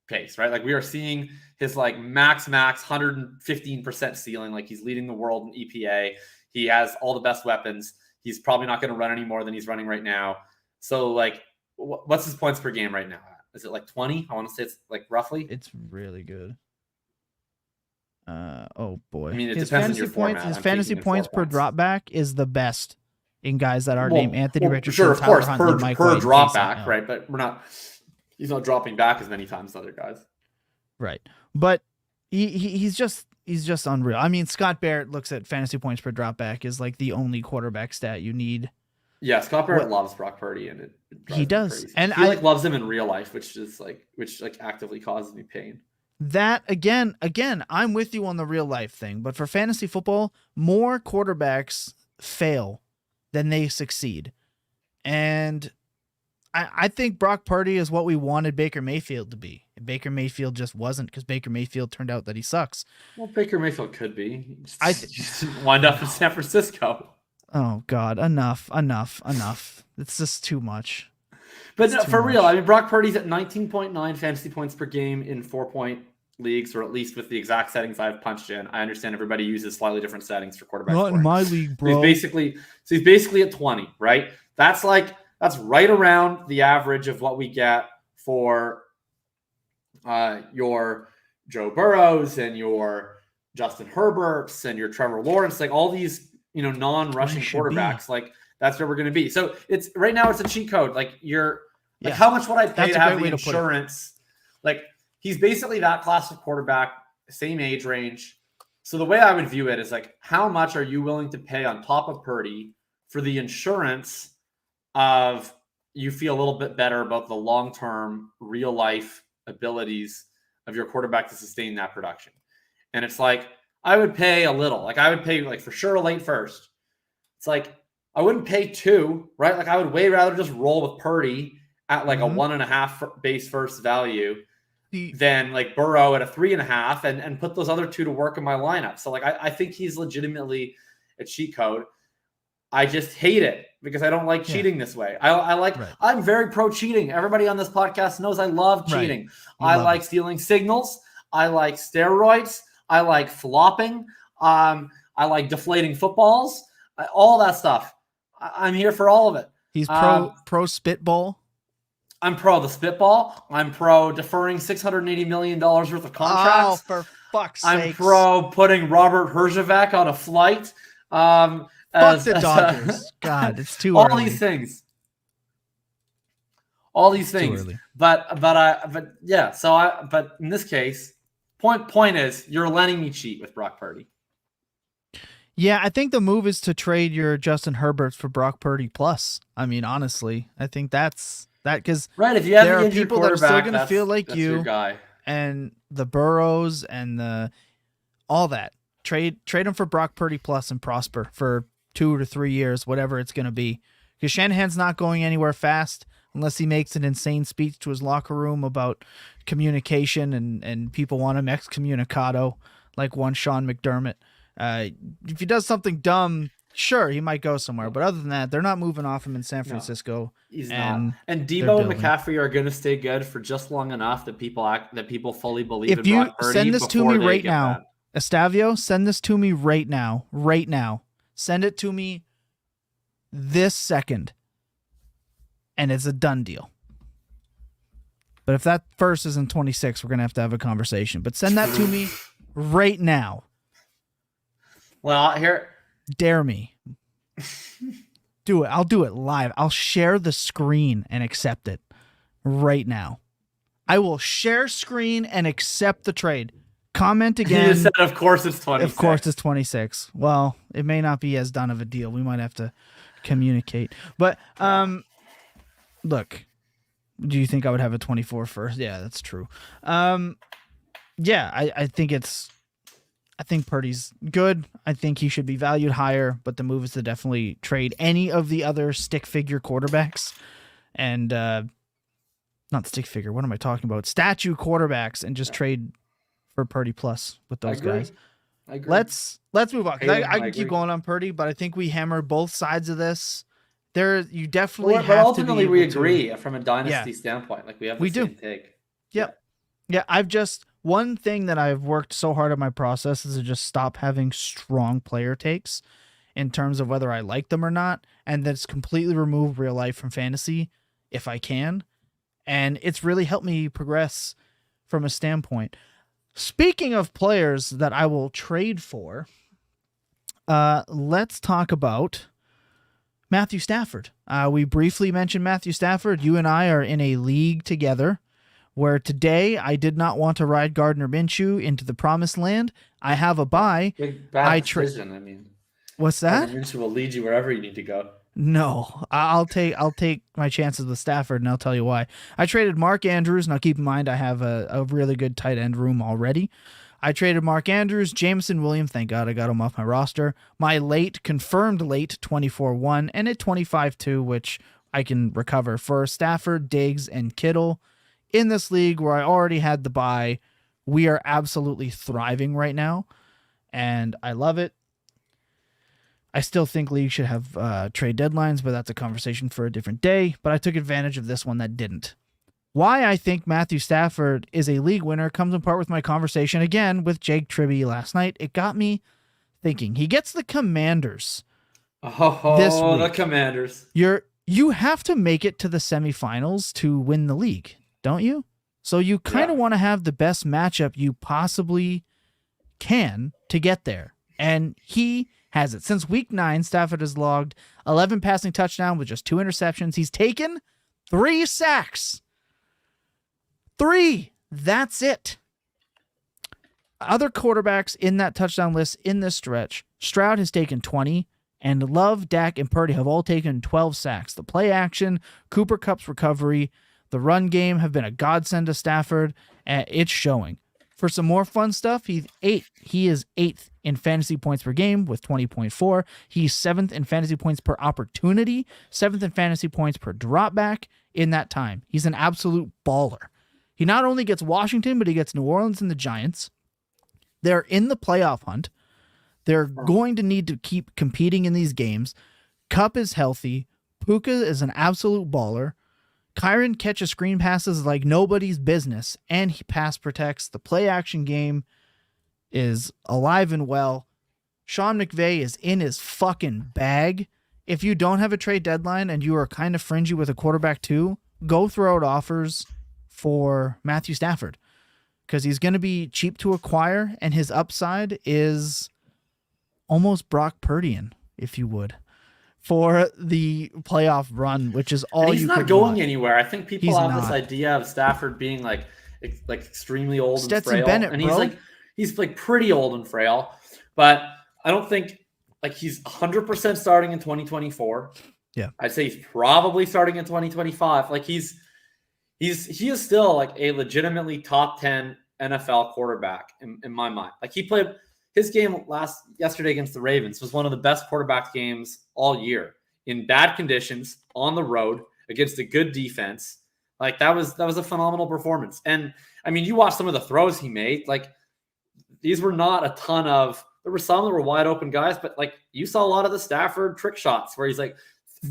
Speaker 3: pace, right? Like we are seeing his like max 115% ceiling. Like he's leading the world in EPA. He has all the best weapons. He's probably not going to run any more than he's running right now. So like, what's his points per game right now? Is it like 20? I want to say it's like roughly.
Speaker 1: It's really good. Oh boy.
Speaker 3: I mean, it
Speaker 1: his
Speaker 3: depends
Speaker 1: fantasy
Speaker 3: on your
Speaker 1: points.
Speaker 3: format.
Speaker 1: His fantasy points per drop back is the best in guys that are named Anthony Richardson.
Speaker 3: Sure, of
Speaker 1: Tyler
Speaker 3: course,
Speaker 1: Huntley,
Speaker 3: per drop back, right? But he's not dropping back as many times as other guys.
Speaker 1: Right. But he's just unreal. I mean, Scott Barrett looks at fantasy points per drop back is like the only quarterback stat you need.
Speaker 3: Yeah, Scott Barrett loves Brock Purdy, and
Speaker 1: he does, and
Speaker 3: he loves him in real life, which actively causes me pain.
Speaker 1: That again, I'm with you on the real life thing, but for fantasy football, more quarterbacks fail than they succeed, and I think Brock Purdy is what we wanted Baker Mayfield to be. Baker Mayfield just wasn't, because Baker Mayfield turned out that he sucks.
Speaker 3: Well, Baker Mayfield could be. He just wind up in San Francisco.
Speaker 1: Oh God! Enough! It's just too much.
Speaker 3: But no, for real, I mean, Brock Purdy's at 19.9 fantasy points per game in 4-point leagues, or at least with the exact settings I've punched in. I understand everybody uses slightly different settings for quarterback.
Speaker 1: Not in my league, bro.
Speaker 3: So he's basically at 20, right? That's right around the average of what we get for your Joe Burrows and your Justin Herberts and your Trevor Lawrence, like all these, non-rushing quarterbacks. Like that's where we're going to be. So it's right now it's a cheat code. Like how much would I pay to have the insurance? Like he's basically that class of quarterback, same age range. So the way I would view it is like, how much are you willing to pay on top of Purdy for the insurance of you feel a little bit better about the long-term real life abilities of your quarterback to sustain that production? And it's like, I would pay a little. Like I would pay like for sure a late first. It's like I wouldn't pay 2, right? Like I would way rather just roll with Purdy at like a 1.5 base first value than like Burrow at a 3.5 and put those other 2 to work in my lineup. So like I think he's legitimately a cheat code. I just hate it because I don't like cheating this way. I'm very pro cheating. Everybody on this podcast knows I love cheating. I like stealing signals. I like steroids. I like flopping. I I like deflating footballs. All that stuff. I'm here for all of it.
Speaker 1: He's pro spitball.
Speaker 3: I'm pro the spitball. I'm pro deferring $680 million worth of contracts.
Speaker 1: Oh, for fuck's sake!
Speaker 3: I'm pro putting Robert Herjavec on a flight.
Speaker 1: Fuck the Dodgers. God, it's too
Speaker 3: all
Speaker 1: early.
Speaker 3: these things. All these things. But yeah. But in this case, point is you're letting me cheat with Brock Purdy.
Speaker 1: Yeah, I think the move is to trade your Justin Herberts for Brock Purdy plus. I mean, honestly, I think that's that because
Speaker 3: right. If you have
Speaker 1: there
Speaker 3: the
Speaker 1: are people that are still going to feel like
Speaker 3: you, your guy.
Speaker 1: And the Burrows and the all that trade them for Brock Purdy plus and prosper for 2 to 3 years, whatever it's going to be. Because Shanahan's not going anywhere fast unless he makes an insane speech to his locker room about communication and people want him excommunicado like one Sean McDermott. If he does something dumb, sure, he might go somewhere. But other than that, they're not moving off him in San Francisco.
Speaker 3: No, he's not. And Debo and McCaffrey are going to stay good for just long enough that people fully believe in Brock Purdy.
Speaker 1: If you send this to me right now, Estavio, send this to me right now. Right now. Send it to me this second. And it's a done deal. But if that first is in 26, we're going to have a conversation. But send that to me right now.
Speaker 3: Well, here.
Speaker 1: Dare me. Do it. I'll do it live. I'll share the screen and accept it right now. I will share screen and accept the trade. Comment again.
Speaker 3: You said, of course it's 26.
Speaker 1: Of course it's 26. Well, it may not be as done of a deal. We might have to communicate. But look, do you think I would have a 24 first? Yeah, that's true. Yeah, I think Purdy's good. I think he should be valued higher, but the move is to definitely trade any of the other stick figure quarterbacks and not stick figure. What am I talking about? Statue quarterbacks and just trade for Purdy plus with those guys.
Speaker 3: I agree.
Speaker 1: Let's move on. I can keep going on Purdy, but I think we hammer both sides of this. You definitely have to be
Speaker 3: ultimately we agree from a dynasty standpoint. Like we have the same take.
Speaker 1: Yep. Yeah, one thing that I've worked so hard on my process is to just stop having strong player takes in terms of whether I like them or not, and that's completely remove real life from fantasy if I can. And it's really helped me progress from a standpoint. Speaking of players that I will trade for, let's talk about Matthew Stafford. We briefly mentioned Matthew Stafford. You and I are in a league together where today I did not want to ride Gardner Minshew into the promised land. I have a bye.
Speaker 3: Bad decision. I mean,
Speaker 1: what's that?
Speaker 3: Gardner Minshew will lead you wherever you need to go.
Speaker 1: No, I'll take my chances with Stafford, and I'll tell you why. I traded Mark Andrews. Now keep in mind I have a really good tight end room already. I traded Mark Andrews, Jameson Williams. Thank God I got him off my roster. My confirmed late 24-1 and a 25-2, which I can recover for Stafford, Diggs, and Kittle. In this league where I already had the bye, we are absolutely thriving right now, and I love it. I still think leagues should have trade deadlines, but that's a conversation for a different day. But I took advantage of this one that didn't. Why I think Matthew Stafford is a league winner comes in part with my conversation again with Jake Tribby last night. It got me thinking. He gets the Commanders.
Speaker 3: This week. The Commanders.
Speaker 1: You have to make it to the semifinals to win the league, don't you? So you kind of want to have the best matchup you possibly can to get there. And he has it. Since week 9, Stafford has logged 11 passing touchdowns with just 2 interceptions. He's taken 3 sacks. 3. That's it. Other quarterbacks in that touchdown list in this stretch, Stroud has taken 20, and Love, Dak, and Purdy have all taken 12 sacks. The play action, Cooper Kupp's recovery, the run game have been a godsend to Stafford, and it's showing. For some more fun stuff, he's 8. He is 8th in fantasy points per game with 20.4. He's 7th in fantasy points per opportunity, 7th in fantasy points per dropback in that time. He's an absolute baller. He not only gets Washington, but he gets New Orleans and the Giants. They're in the playoff hunt. They're going to need to keep competing in these games. Kupp is healthy. Puka is an absolute baller. Kyron catches screen passes like nobody's business, and he pass protects. The play action game is alive and well. Sean McVay is in his fucking bag. If you don't have a trade deadline and you are kind of fringy with a quarterback too, go throw out offers for Matthew Stafford because he's going to be cheap to acquire and his upside is almost Brock Purdian, if you would, for the playoff run, which is all
Speaker 3: he's
Speaker 1: you
Speaker 3: not
Speaker 1: could
Speaker 3: going
Speaker 1: want.
Speaker 3: anywhere. I think people
Speaker 1: He's
Speaker 3: have
Speaker 1: not.
Speaker 3: this idea of Stafford being like extremely old
Speaker 1: Stetson
Speaker 3: and frail,
Speaker 1: Bennett,
Speaker 3: and
Speaker 1: bro.
Speaker 3: he's pretty old and frail, but I don't think he's 100% starting in 2024.
Speaker 1: Yeah,
Speaker 3: I'd say he's probably starting in 2025. He is still a legitimately top 10 NFL quarterback in my mind. He played his game yesterday against the Ravens was one of the best quarterback games all year in bad conditions on the road against a good defense. That was a phenomenal performance. And I mean, you watch some of the throws he made. These were not a ton of. There were some that were wide open guys, but you saw a lot of the Stafford trick shots where he's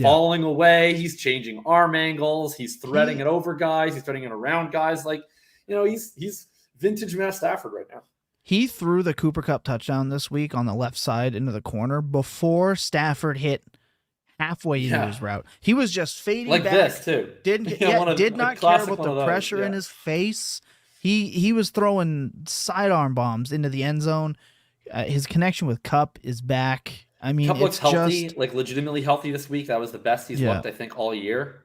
Speaker 3: falling away. He's changing arm angles. He's threading it over guys. He's threading it around guys. He's vintage Matt Stafford right now.
Speaker 1: He threw the Cooper Kupp touchdown this week on the left side into the corner before Stafford hit halfway into his route. He was just fading back.
Speaker 3: This too.
Speaker 1: Did not care about the pressure in his face. He was throwing sidearm bombs into the end zone. His connection with Kupp is back. I mean,
Speaker 3: Kupp looks healthy,
Speaker 1: just
Speaker 3: legitimately healthy this week. That was the best he's looked, I think, all year.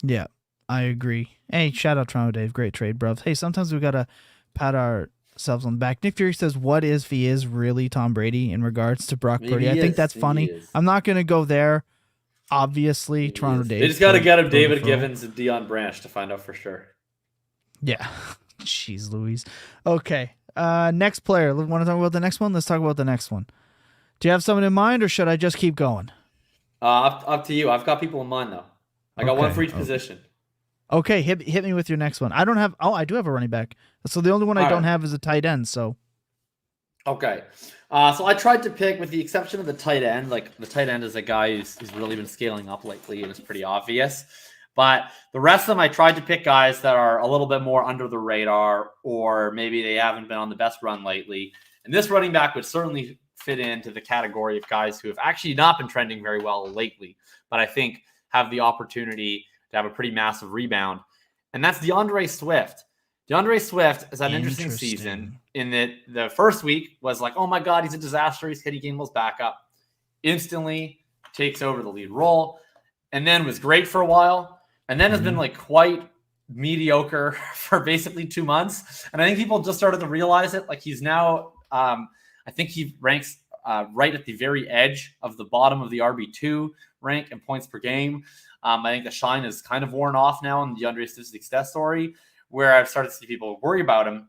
Speaker 1: Yeah, I agree. Hey, shout out Toronto Dave. Great trade, bruv. Hey, sometimes we got to pat ourselves on the back. Nick Fury says, what if he is really Tom Brady in regards to Brock Purdy? I think that's funny. I'm not going to go there. Obviously, Toronto Dave.
Speaker 3: They just got to get him David Givens and Deion Branch to find out for sure.
Speaker 1: Yeah. Jeez Louise. Okay. Next player. Want to talk about the next one? Let's talk about the next one. Do you have someone in mind, or should I just keep going?
Speaker 3: Up to you. I've got people in mind, though. I got one for each position.
Speaker 1: Okay, hit me with your next one. I don't have. Oh, I do have a running back. So the only one I don't have is a tight end. So.
Speaker 3: Okay. So I tried to pick, with the exception of the tight end. The tight end is a guy who's really been scaling up lately, and it's pretty obvious. But the rest of them, I tried to pick guys that are a little bit more under the radar, or maybe they haven't been on the best run lately. And this running back would certainly fit into the category of guys who have actually not been trending very well lately, but I think have the opportunity to have a pretty massive rebound. And that's DeAndre Swift. DeAndre Swift has had an interesting season in that the first week was oh my God, he's a disaster. He's Teddy Gainwell's backup. Instantly takes over the lead role, and then was great for a while. And then has been quite mediocre for basically 2 months. And I think people just started to realize it. He's now, I think he ranks right at the very edge of the bottom of the RB2 rank in points per game. I think the shine is kind of worn off now in the DeAndre Swift's success story, where I've started to see people worry about him.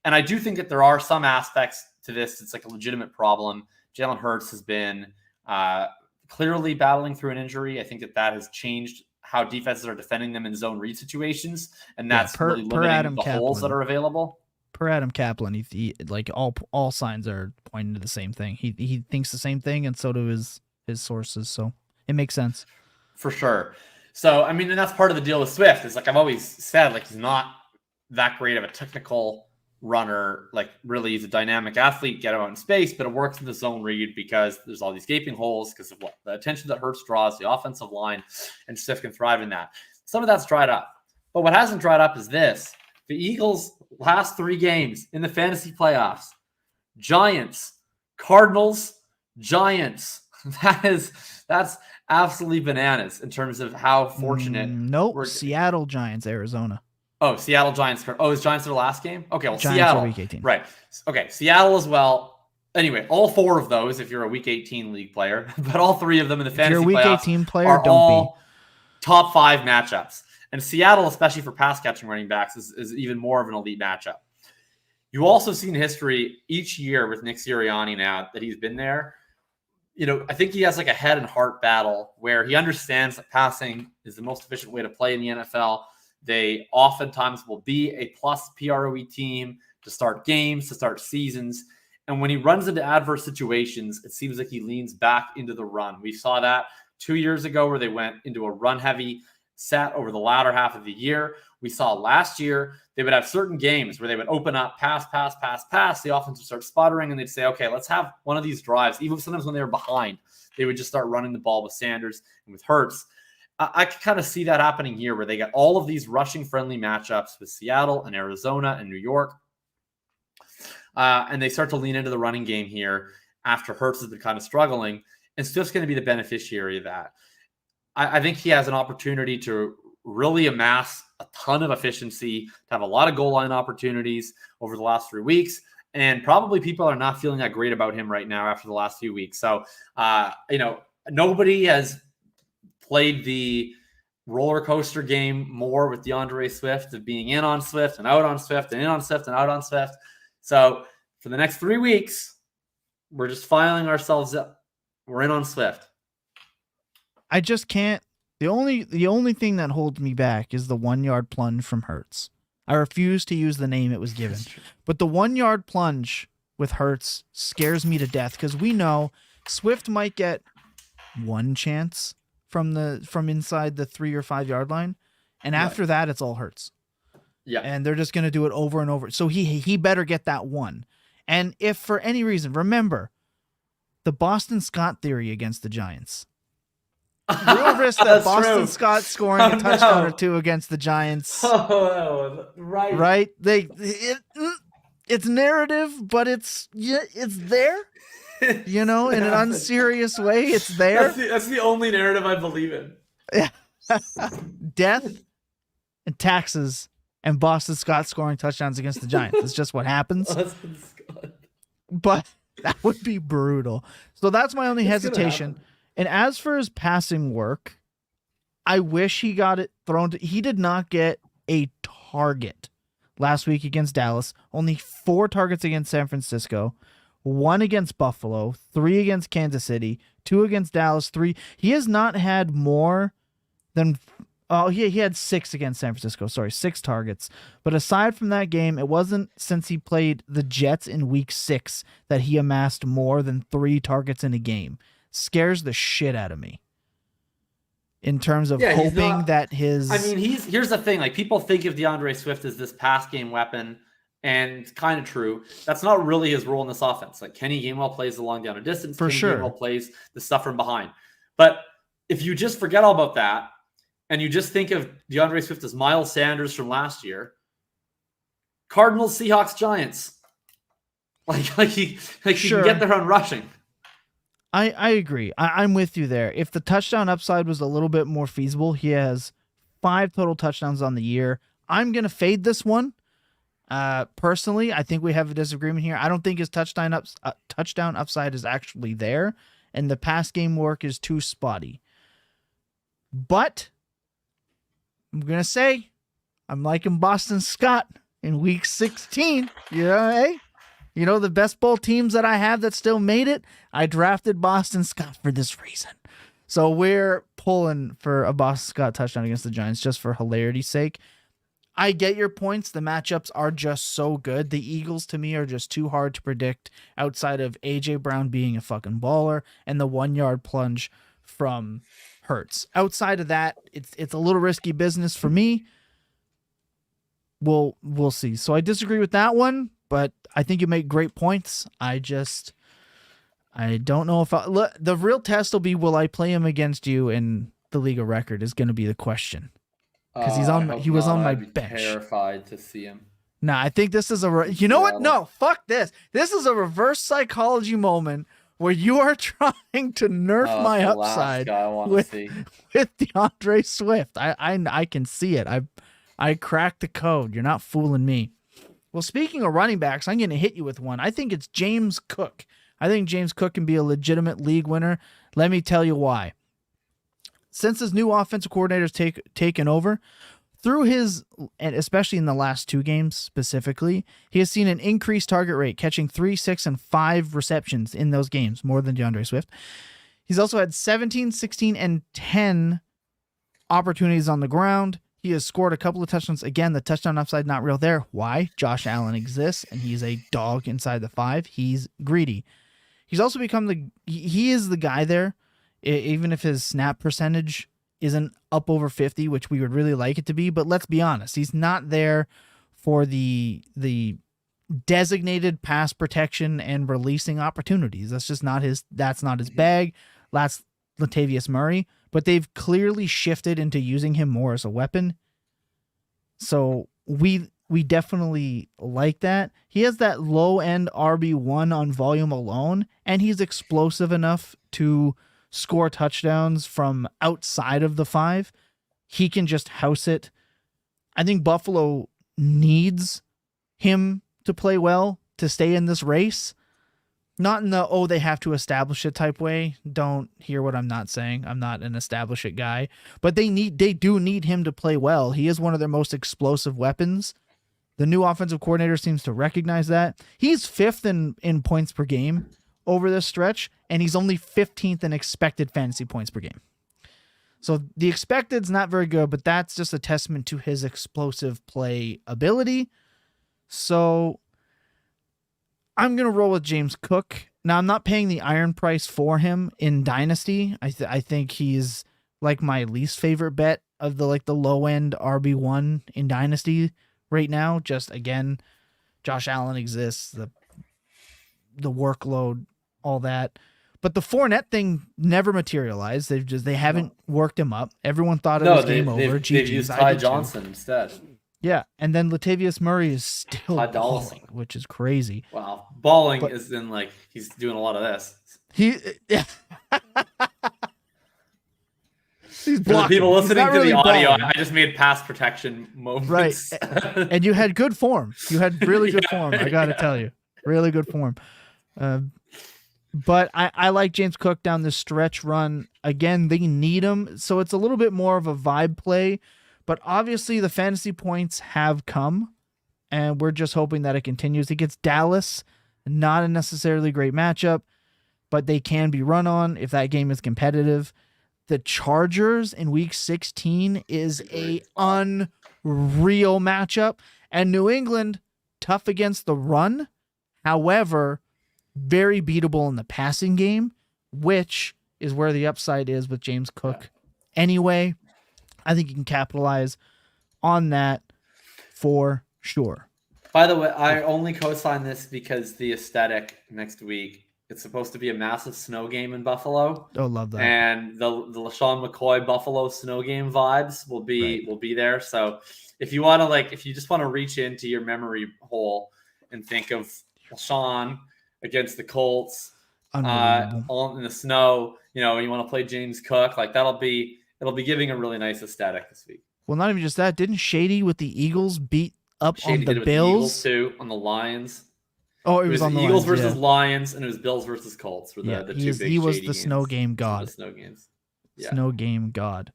Speaker 3: And I do think that there are some aspects to this. It's a legitimate problem. Jalen Hurts has been clearly battling through an injury. I think that has changed how defenses are defending them in zone read situations, and that's really limiting the holes that are available.
Speaker 1: Per Adam Kaplan, he all signs are pointing to the same thing. He thinks the same thing, and so do his sources. So it makes sense
Speaker 2: for sure. So I mean, and that's part of the deal with Swift. Is I've always said, he's not that great of a technical runner. Really, he's a dynamic athlete, get him out in space, but it works in the zone read because there's all these gaping holes because of the attention that Hurts draws, the offensive line, and Swift can thrive in that. Some of that's dried up, but what hasn't dried up is this: the Eagles' last 3 games in the fantasy playoffs: Giants, Cardinals, Giants. That's absolutely bananas in terms of how fortunate.
Speaker 1: Nope. Seattle Giants, Arizona.
Speaker 2: Oh, Seattle Giants. Oh, is Giants their last game? Okay, well,
Speaker 1: Giants
Speaker 2: Seattle.
Speaker 1: are week 18.
Speaker 2: Right. Okay, Seattle as well. Anyway, all 4 of those, if you're a week 18 league player, but all 3 of them in the fantasy playoffs,
Speaker 1: if you're a week 18 player,
Speaker 2: are
Speaker 1: don't
Speaker 2: all top 5 matchups. And Seattle, especially for pass catching running backs, is even more of an elite matchup. You also see in history each year with Nick Sirianni now that he's been there, I think he has a head and heart battle where he understands that passing is the most efficient way to play in the NFL. They oftentimes will be a plus PROE team to start games, to start seasons. And when he runs into adverse situations, it seems like he leans back into the run. We saw that 2 years ago where they went into a run-heavy set over the latter half of the year. We saw last year they would have certain games where they would open up, pass. The offense would start sputtering, and they'd say, okay, let's have one of these drives. Even sometimes when they were behind, they would just start running the ball with Sanders and with Hurts. I could kind of see that happening here, where they get all of these rushing-friendly matchups with Seattle and Arizona and New York. And they start to lean into the running game here after Hurts has been kind of struggling. And Swift's going to be the beneficiary of that. I think he has an opportunity to really amass a ton of efficiency, to have a lot of goal line opportunities over the last 3 weeks. And probably people are not feeling that great about him right now after the last few weeks. So, nobody has played the roller coaster game more with DeAndre Swift, of being in on Swift and out on Swift and in on Swift and out on Swift. So for the next 3 weeks, we're just filing ourselves up. We're in on Swift.
Speaker 1: I just can't. The only thing that holds me back is the 1 yard plunge from Hurts. I refuse to use the name it was given, but the 1 yard plunge with Hurts scares me to death, because we know Swift might get one chance from inside the 3 or 5 yard line, and after that it's all Hurts.
Speaker 2: Yeah,
Speaker 1: and they're just going to do it over and over. So he better get that one. And if for any reason, remember the Boston Scott theory against the Giants. Real risk that Boston
Speaker 2: true.
Speaker 1: Scott scoring a touchdown or two against the Giants.
Speaker 2: Oh, right.
Speaker 1: Right? It's narrative, but it's there. In an unserious way, it's there.
Speaker 2: That's the only narrative I believe in.
Speaker 1: Death and taxes and Boston Scott scoring touchdowns against the Giants. It's just what happens.
Speaker 2: Boston Scott.
Speaker 1: But that would be brutal. So that's my only hesitation. And as for his passing work, I wish he got it thrown. He did not get a target last week against Dallas. Only 4 targets against San Francisco. 1 against Buffalo, 3 against Kansas City, 2 against Dallas, 3. He has not had more than... he had 6 against San Francisco. Sorry, 6 targets. But aside from that game, it wasn't since he played the Jets in week 6 that he amassed more than 3 targets in a game. Scares the shit out of me. In terms of hoping that his...
Speaker 2: I mean, here's the thing. Like, people think of DeAndre Swift as this pass game weapon, and it's kind of true. That's not really his role in this offense. Like, Kenny Gainwell plays the long down and distance.
Speaker 1: For sure.
Speaker 2: Gainwell plays the stuff from behind. But if you just forget all about that, and you just think of DeAndre Swift as Miles Sanders from last year, Cardinals, Seahawks, Giants. He can get there on rushing.
Speaker 1: I agree. I'm with you there. If the touchdown upside was a little bit more feasible, he has 5 total touchdowns on the year. I'm going to fade this one. Personally, I think we have a disagreement here. I don't think his touchdown upside is actually there, and the pass game work is too spotty. But I'm going to say I'm liking Boston Scott in week 16. The best bowl teams that I have that still made it, I drafted Boston Scott for this reason. So we're pulling for a Boston Scott touchdown against the Giants just for hilarity's sake. I get your points. The matchups are just so good. The Eagles, to me, are just too hard to predict outside of A.J. Brown being a fucking baller and the 1 yard plunge from Hurts. Outside of that, it's a little risky business for me. We'll see. So I disagree with that one, but I think you make great points. I don't know if the real test will be, will I play him against you in the league of record is going to be the question. Because he was on my bench.
Speaker 2: Terrified to see him.
Speaker 1: Nah, I think this is you know what? No, fuck this. This is a reverse psychology moment where you are trying to nerf my upside with DeAndre Swift. I can see it. I cracked the code. You're not fooling me. Well, speaking of running backs, I'm going to hit you with one. I think it's James Cook. I think James Cook can be a legitimate league winner. Let me tell you why. Since his new offensive coordinator's taken over, through his, and especially in the last 2 games specifically, he has seen an increased target rate, catching 3, 6, and 5 receptions in those games, more than DeAndre Swift. He's also had 17, 16, and 10 opportunities on the ground. He has scored a couple of touchdowns. Again, the touchdown upside not real there. Why? Josh Allen exists, and he's a dog inside the 5. He's greedy. He's also become he is the guy there, even if his snap percentage isn't up over 50, which we would really like it to be. But let's be honest, he's not there for the designated pass protection and releasing opportunities. That's not his bag. That's Latavius Murray, but they've clearly shifted into using him more as a weapon. So we definitely like that. He has that low end RB1 on volume alone, and he's explosive enough to score touchdowns from outside of the 5. He can just house it. I think Buffalo needs him to play well to stay in this race. Not in the, they have to establish it type way. Don't hear what I'm not saying. I'm not an establish it guy. But they do need him to play well. He is one of their most explosive weapons. The new offensive coordinator seems to recognize that. He's 5th in points per game over this stretch, and he's only 15th in expected fantasy points per game. So the expected's not very good, but that's just a testament to his explosive play ability. So I'm going to roll with James Cook. Now, I'm not paying the iron price for him in Dynasty. I think he's like my least favorite bet of the low end RB1 in Dynasty right now. Just again, Josh Allen exists, the workload, all that. But the Fournette thing never materialized. They haven't worked him up. Everyone thought it was game over.
Speaker 3: They've used Ty Johnson instead.
Speaker 1: Yeah, and then Latavius Murray is still balling, which is crazy.
Speaker 3: Wow, balling is in he's doing a lot of this.
Speaker 1: He's
Speaker 3: For the people listening to
Speaker 1: really
Speaker 3: the audio,
Speaker 1: balling.
Speaker 3: I just made pass protection moments.
Speaker 1: Right, and you had good form. You had really good form. I got to tell you, really good form. But I like James Cook down the stretch run. Again, they need him, so it's a little bit more of a vibe play. But obviously the fantasy points have come, and we're just hoping that it continues. He gets Dallas, not a necessarily great matchup, but they can be run on if that game is competitive. The Chargers in week 16 is a unreal matchup, and New England, tough against the run. However, very beatable in the passing game, which is where the upside is with James Cook. Anyway, I think you can capitalize on that for sure.
Speaker 3: By the way, I only co-sign this because the aesthetic next week, it's supposed to be a massive snow game in Buffalo.
Speaker 1: Oh, love that.
Speaker 3: And the LaShawn McCoy Buffalo snow game vibes will be there. So if you want to if you just want to reach into your memory hole and think of LaShawn against the Colts all in the snow, you want to play James Cook, it'll be giving a really nice aesthetic this week.
Speaker 1: Well, not even just that. Didn't Shady with the Eagles beat up
Speaker 3: Shady
Speaker 1: on the
Speaker 3: did it with
Speaker 1: Bills?
Speaker 3: The Eagles too, on the Lions.
Speaker 1: Oh,
Speaker 3: it was
Speaker 1: on
Speaker 3: the
Speaker 1: the
Speaker 3: Eagles
Speaker 1: Lions,
Speaker 3: versus Lions, and it was Bills versus Colts for the two big.
Speaker 1: He was
Speaker 3: Shady
Speaker 1: the
Speaker 3: games.
Speaker 1: snow game god.
Speaker 3: The snow games.
Speaker 1: Yeah. Snow game god.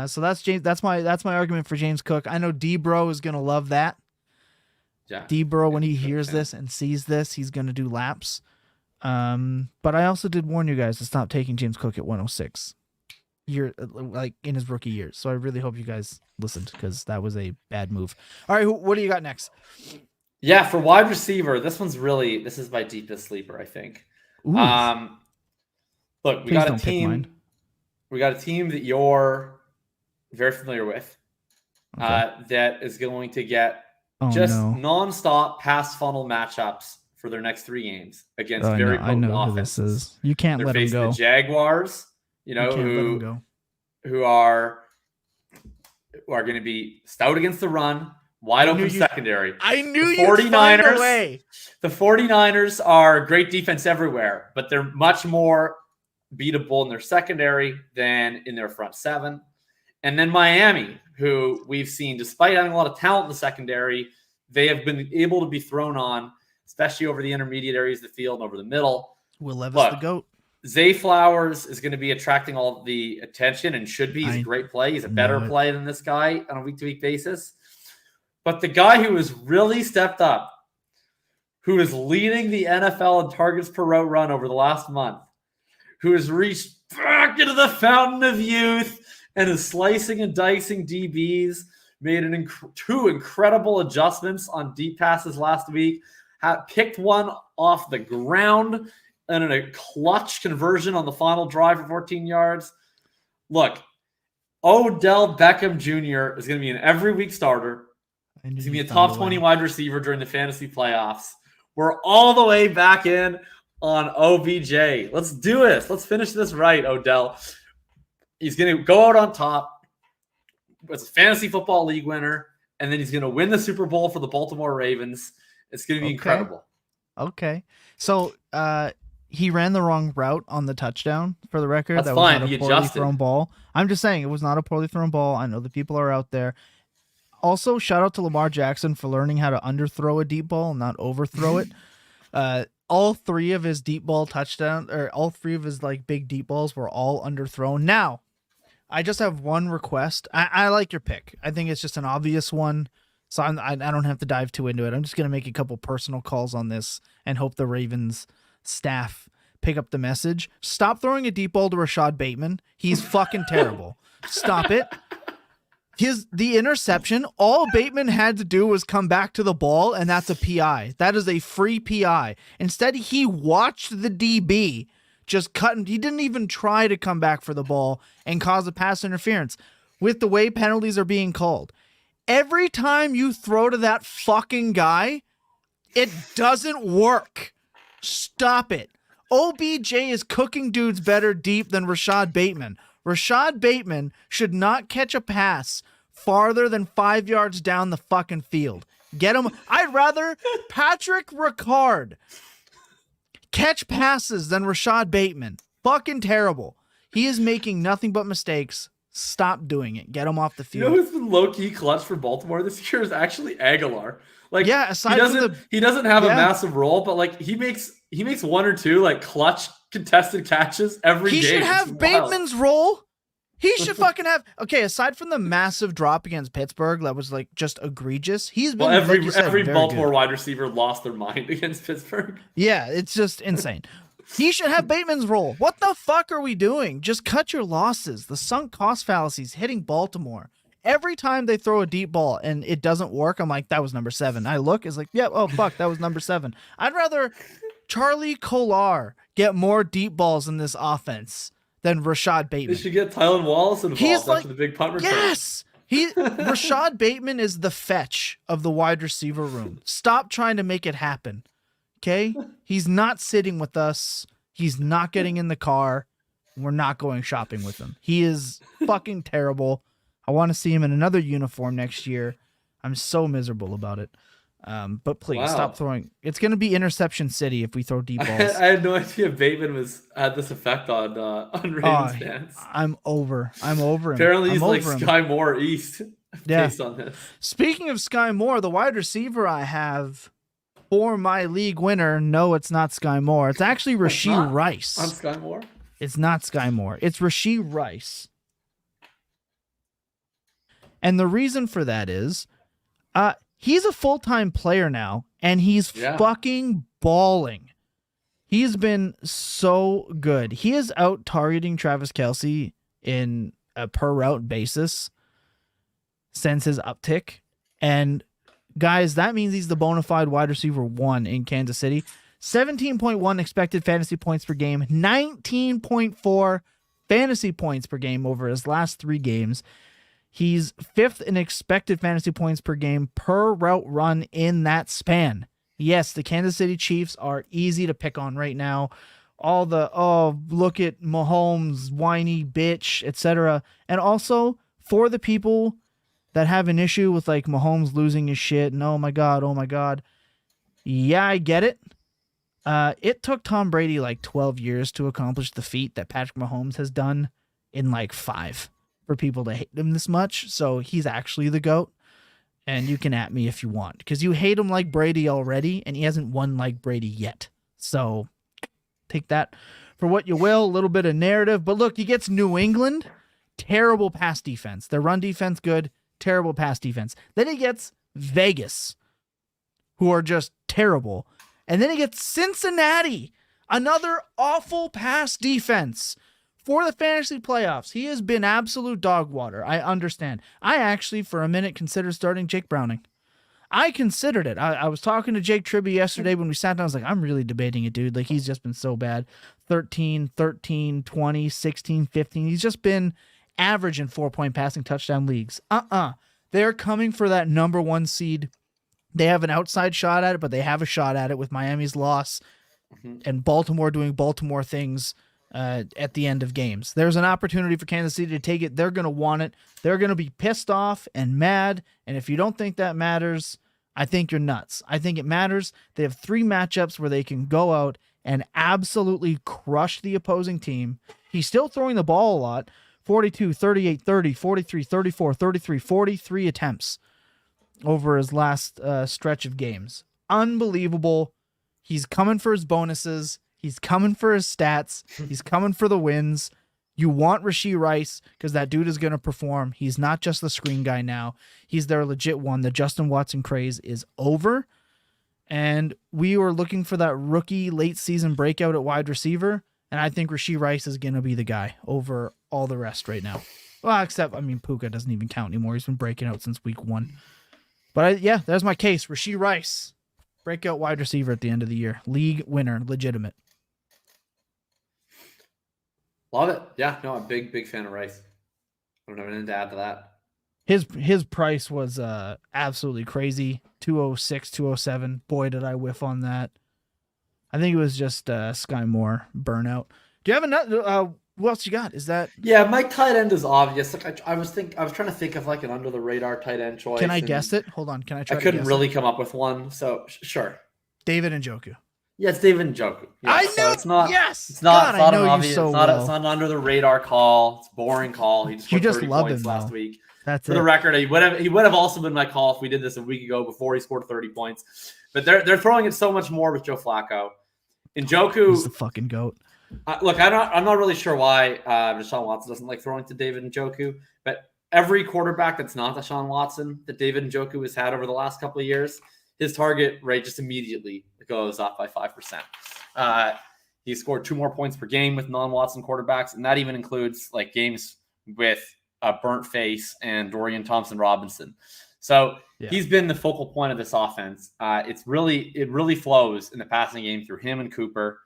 Speaker 1: So that's James. That's my argument for James Cook. I know D-Bro is gonna love that.
Speaker 3: Yeah.
Speaker 1: D-Bro, when he hears this and sees this, he's gonna do laps. But I also did warn you guys to stop taking James Cook at 106. In his rookie years. So I really hope you guys listened, because that was a bad move. All right, what do you got next?
Speaker 3: Yeah, for wide receiver, this is my deepest sleeper, I think.
Speaker 1: Ooh.
Speaker 3: Look, we
Speaker 1: Please
Speaker 3: got a
Speaker 1: don't pick mine.
Speaker 3: team. We got a team that you're very familiar with, that is going to get nonstop pass funnel matchups for their next 3 games against very potent offenses.
Speaker 1: Who this is. You can't
Speaker 3: They're
Speaker 1: let him
Speaker 3: facing
Speaker 1: go.
Speaker 3: the Jaguars, who are going to be stout against the run, wide open secondary.
Speaker 1: I knew you'd find a way.
Speaker 3: The 49ers are great defense everywhere, but they're much more beatable in their secondary than in their front 7. And then Miami, who we've seen, despite having a lot of talent in the secondary, they have been able to be thrown on, especially over the intermediate areas of the field and over the middle.
Speaker 1: Will Levis the GOAT.
Speaker 3: Zay Flowers is going to be attracting all the attention and should be. He's a great play. He's a better play than this guy on a week-to-week basis. But the guy who has really stepped up, who is leading the NFL in targets per route run over the last month, who has reached back into the fountain of youth and is slicing and dicing DBs, made 2 incredible adjustments on deep passes last week, picked one off the ground, and in a clutch conversion on the final drive for 14 yards. Look, Odell Beckham Jr. is going to be an every week starter. He's going to be a top 20 wide receiver during the fantasy playoffs. We're all the way back in on OBJ. Let's do this. Let's finish this right, Odell. He's going to go out on top as a fantasy football league winner, and then he's going to win the Super Bowl for the Baltimore Ravens. It's going to be incredible.
Speaker 1: Okay. So he ran the wrong route on the touchdown, for the record.
Speaker 3: That's
Speaker 1: that
Speaker 3: fine.
Speaker 1: Was not
Speaker 3: He
Speaker 1: a poorly
Speaker 3: adjusted.
Speaker 1: thrown ball. I'm just saying it was not a poorly thrown ball. I know the people are out there. Also, shout out to Lamar Jackson for learning how to underthrow a deep ball, not overthrow it. All three of his deep ball touchdowns, or all three of his like big deep balls, were all underthrown. Now, I just have one request. I like your pick. I think it's just an obvious one, so I don't have to dive too into it. I'm just gonna make a couple personal calls on this and hope the Ravens staff pick up the message. Stop throwing a deep ball to Rashad Bateman. He's fucking terrible. Stop it. The interception, all Bateman had to do was come back to the ball, and that's a PI. That is a free PI. Instead, he watched the DB just cut. He didn't even try to come back for the ball and cause a pass interference with the way penalties are being called. Every time you throw to that fucking guy, it doesn't work. Stop it. OBJ is cooking dudes better deep than Rashad Bateman. Rashad Bateman should not catch a pass farther than 5 yards down the fucking field. Get him. I'd rather Patrick Ricard catch passes than Rashad Bateman. Fucking terrible. He is making nothing but mistakes. Stop doing it. Get him off the field.
Speaker 3: You know who's been low-key clutch for Baltimore this year is actually Aguilar. Like,
Speaker 1: yeah,
Speaker 3: he doesn't have a massive role, but like he makes one or two like clutch contested catches every game.
Speaker 1: He should have Bateman's role. He should fucking have. Okay, aside from the massive drop against Pittsburgh, that was like just egregious. He's been
Speaker 3: every
Speaker 1: like said,
Speaker 3: Baltimore
Speaker 1: good.
Speaker 3: wide receiver lost their mind against Pittsburgh.
Speaker 1: Yeah, it's just insane. He should have Bateman's role. What the fuck are we doing? Just cut your losses. The sunk cost fallacies hitting Baltimore. Every time they throw a deep ball and it doesn't work, I'm like, that was number 7. I look, it's like, yeah, oh fuck, that was number 7. I'd rather Charlie Kolar get more deep balls in this offense than Rashad Bateman.
Speaker 3: They should get Tylan Wallace involved after the big punt return.
Speaker 1: Yes! Rashad Bateman is the fetch of the wide receiver room. Stop trying to make it happen. Okay? He's not sitting with us. He's not getting in the car. We're not going shopping with him. He is fucking terrible. I want to see him in another uniform next year. I'm so miserable about it. But please stop throwing. It's going to be interception city if we throw deep balls.
Speaker 3: I had no idea Bateman had this effect on Ravens fans.
Speaker 1: I'm over him.
Speaker 3: Apparently he's like Sky Moore East based on this.
Speaker 1: Speaking of Sky Moore, the wide receiver I have for my league winner, no, it's not Sky Moore. It's actually Rashee Rice.
Speaker 3: On Sky Moore?
Speaker 1: It's not Sky Moore. It's Rashee Rice. And the reason for that is he's a full-time player now, and he's fucking balling. He's been so good. He is out targeting Travis Kelce in a per route basis since his uptick. And guys, that means he's the bona fide wide receiver 1 in Kansas City. 17.1 expected fantasy points per game, 19.4 fantasy points per game over his last 3 games. He's 5th in expected fantasy points per game per route run in that span. Yes, the Kansas City Chiefs are easy to pick on right now. All the, look at Mahomes, whiny bitch, etc. And also, for the people that have an issue with like Mahomes losing his shit and oh my God. Yeah, I get it. It took Tom Brady like 12 years to accomplish the feat that Patrick Mahomes has done in like 5. For people to hate him this much, so he's actually the GOAT, and you can at me if you want, because you hate him like Brady already, and he hasn't won like Brady yet, so take that for what you will. A little bit of narrative, but look, he gets New England, terrible pass defense. Their run defense good, terrible pass defense. Then he gets Vegas, who are just terrible, and then he gets Cincinnati, another awful pass defense. For the fantasy playoffs, he has been absolute dog water. I understand. I actually, for a minute, considered starting Jake Browning. I considered it. I was talking to Jake Tribby yesterday when we sat down. I was like, I'm really debating it, dude. Like, he's just been so bad. 13, 20, 16, 15. He's just been average in 4-point passing touchdown leagues. They're coming for that number 1 seed. They have an outside shot at it, but they have a shot at it with Miami's loss and Baltimore doing Baltimore things at the end of games. There's an opportunity for Kansas City to take it. They're going to want it. They're going to be pissed off and mad. And if you don't think that matters, I think you're nuts. I think it matters. They have 3 matchups where they can go out and absolutely crush the opposing team. He's still throwing the ball a lot. 42, 38, 30, 43, 34, 33, 43 attempts over his last stretch of games. Unbelievable. He's coming for his bonuses. He's coming for his stats. He's coming for the wins. You want Rashee Rice because that dude is going to perform. He's not just the screen guy now. He's their legit one. The Justin Watson craze is over. And we were looking for that rookie late season breakout at wide receiver. And I think Rashee Rice is going to be the guy over all the rest right now. Well, except, Puka doesn't even count anymore. He's been breaking out since week 1. But there's my case. Rashee Rice, breakout wide receiver at the end of the year. League winner, legitimate.
Speaker 3: Love it. Yeah, no, I'm a big fan of Rice. I don't have anything to add to that.
Speaker 1: His price was absolutely crazy. 206, 207. Boy, did I whiff on that. I think it was just Sky Moore burnout. Do you have another? What else you got? Is that?
Speaker 3: Yeah, my tight end is obvious. Like I was trying to think of like an under the radar tight end choice.
Speaker 1: Can I guess it? Hold on. Can I try?
Speaker 3: I couldn't really come up with one. So sure.
Speaker 1: David Njoku.
Speaker 3: Yeah, it's David Njoku. Yeah,
Speaker 1: I know.
Speaker 3: So it's not.
Speaker 1: Yes.
Speaker 3: It's not.
Speaker 1: God,
Speaker 3: It's not
Speaker 1: I know
Speaker 3: an obvious.
Speaker 1: you so
Speaker 3: it's not.
Speaker 1: well.
Speaker 3: It's not an under the radar call. It's a boring call. He just scored 30
Speaker 1: love
Speaker 3: points
Speaker 1: him,
Speaker 3: last
Speaker 1: though.
Speaker 3: week.
Speaker 1: That's
Speaker 3: For
Speaker 1: it.
Speaker 3: the record, he would have also been my call if we did this a week ago before he scored 30 points. But they're throwing it so much more with Joe Flacco. Njoku,
Speaker 1: He's the fucking GOAT.
Speaker 3: look, I'm not really sure why Deshaun Watson doesn't like throwing to David Njoku, but every quarterback that's not Deshaun Watson that David Njoku has had over the last couple of years, his target rate just immediately goes up by 5%. He scored 2 more points per game with non-Watson quarterbacks, and that even includes like games with Burnt Face and Dorian Thompson-Robinson. So he's been the focal point of this offense. It really flows in the passing game through him and Cooper.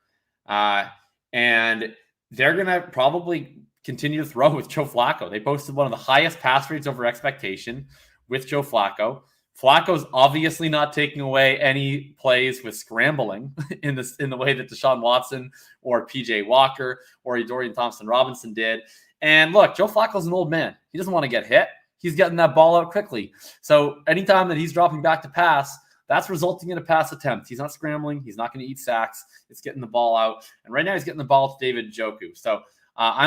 Speaker 3: And they're going to probably continue to throw with Joe Flacco. They posted one of the highest pass rates over expectation with Joe Flacco. Flacco's obviously not taking away any plays with scrambling in the way that Deshaun Watson or PJ Walker or Dorian Thompson-Robinson did. And look, Joe Flacco's an old man. He doesn't want to get hit. He's getting that ball out quickly. So anytime that he's dropping back to pass, that's resulting in a pass attempt. He's not scrambling. He's not going to eat sacks. It's getting the ball out. And right now he's getting the ball to David Njoku. So I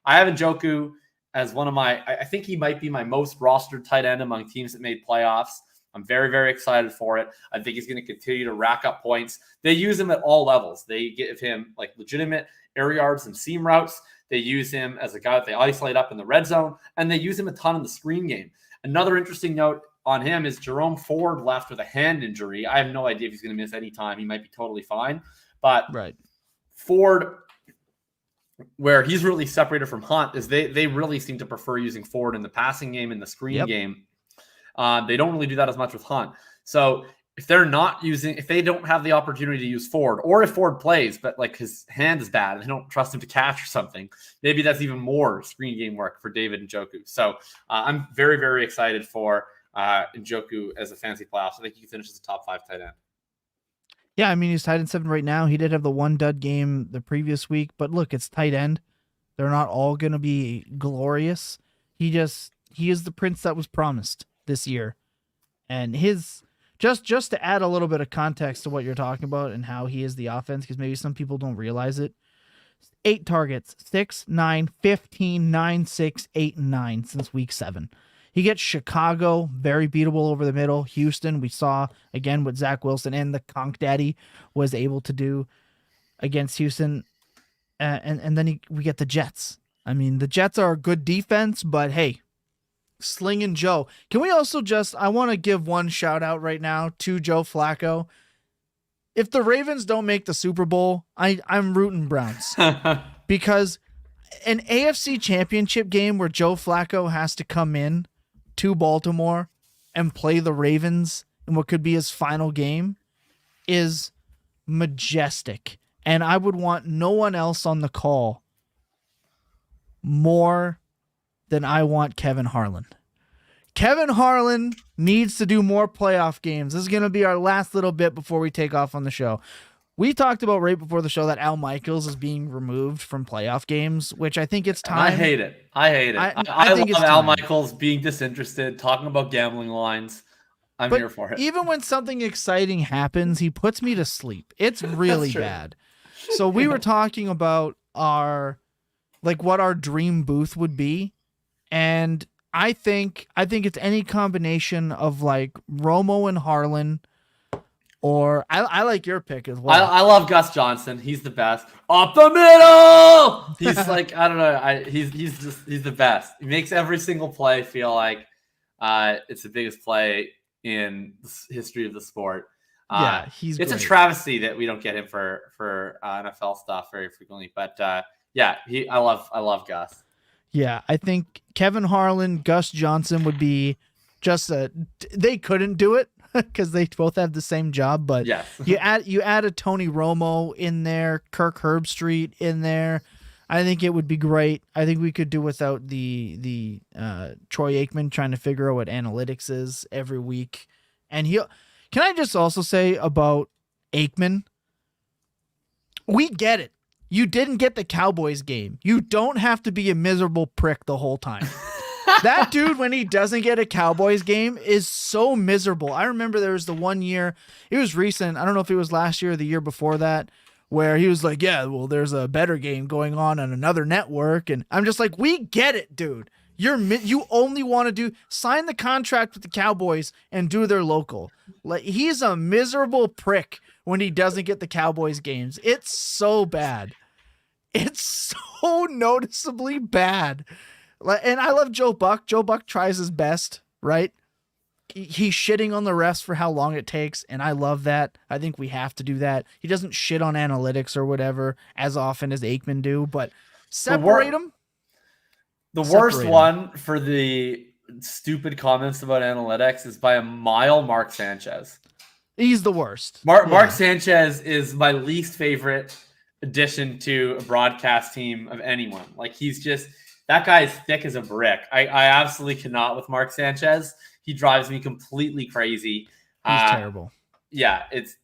Speaker 3: have Njoku as one of I think he might be my most rostered tight end among teams that made playoffs. I'm very, very excited for it. I think he's going to continue to rack up points. They use him at all levels. They give him like legitimate air yards and seam routes. They use him as a guy that they isolate up in the red zone, and they use him a ton in the screen game. Another interesting note on him is Jerome Ford left with a hand injury. I have no idea if he's going to miss any time. He might be totally fine. But Ford, where he's really separated from Hunt, is they really seem to prefer using Ford in the passing game and the screen game. They don't really do that as much with Hunt. So if they don't have the opportunity to use Ford, or if Ford plays, but like his hand is bad and they don't trust him to catch or something, maybe that's even more screen game work for David Njoku. So I'm very, very excited for Njoku as a fantasy playoffs. I think he finishes the top 5 tight end.
Speaker 1: Yeah, I mean, he's tight end 7 right now. He did have the 1 dud game the previous week, but look, it's tight end. They're not all going to be glorious. He is the prince that was promised this year. And just to add a little bit of context to what you're talking about and how he is the offense, because maybe some people don't realize it. 8 targets, 6, 9, 15, 9, 6, 8, and 9 since week 7. He gets Chicago, very beatable over the middle. Houston, we saw again what Zach Wilson and the Conk Daddy was able to do against Houston. And then we get the Jets. I mean, the Jets are a good defense, but hey, Slinging Joe. Can we also I want to give one shout out right now to Joe Flacco. If the Ravens don't make the Super Bowl, I'm rooting Browns. Because an AFC championship game where Joe Flacco has to come in to Baltimore and play the Ravens in what could be his final game is majestic. And I would want no one else on the call more then I want Kevin Harlan. Kevin Harlan needs to do more playoff games. This is going to be our last little bit before we take off on the show. We talked about right before the show that Al Michaels is being removed from playoff games, which I think it's time.
Speaker 3: I hate it. I think love Al Michaels being disinterested, talking about gambling lines. I'm here for it.
Speaker 1: Even when something exciting happens, he puts me to sleep. It's really bad. So we were talking about what our dream booth would be, and I think it's any combination of like Romo and Harlan, or I like your pick as well.
Speaker 3: I love Gus Johnson. He's the best. Up the middle. He's like, I don't know. He's the best. He makes every single play feel like it's the biggest play in the history of the sport.
Speaker 1: It's
Speaker 3: great. A travesty that we don't get him for NFL stuff very frequently. But I love Gus.
Speaker 1: Yeah, I think Kevin Harlan, Gus Johnson would be they couldn't do it because they both have the same job. But
Speaker 3: yes.
Speaker 1: you add a Tony Romo in there, Kirk Herbstreit in there. I think it would be great. I think we could do without the Troy Aikman trying to figure out what analytics is every week. And can I just also say about Aikman? We get it. You didn't get the Cowboys game. You don't have to be a miserable prick the whole time. That dude, when he doesn't get a Cowboys game, is so miserable. I remember there was the one year, it was recent, I don't know if it was last year or the year before that, where he was like, yeah, well, there's a better game going on another network. And I'm just like, we get it, dude. You only want to sign the contract with the Cowboys and do their local. Like, he's a miserable prick when he doesn't get the Cowboys games. It's so bad. It's so noticeably bad. And I love Joe Buck. Joe Buck tries his best, right? He's shitting on the refs for how long it takes, and I love that. I think we have to do that. He doesn't shit on analytics or whatever as often as Aikman do, but separate them.
Speaker 3: The worst one for the stupid comments about analytics is by a mile Mark Sanchez.
Speaker 1: He's the worst.
Speaker 3: Mark Sanchez is my least favorite addition to a broadcast team of anyone. Like, that guy is thick as a brick. I absolutely cannot with Mark Sanchez. He drives me completely crazy.
Speaker 1: He's terrible.
Speaker 3: Yeah, it's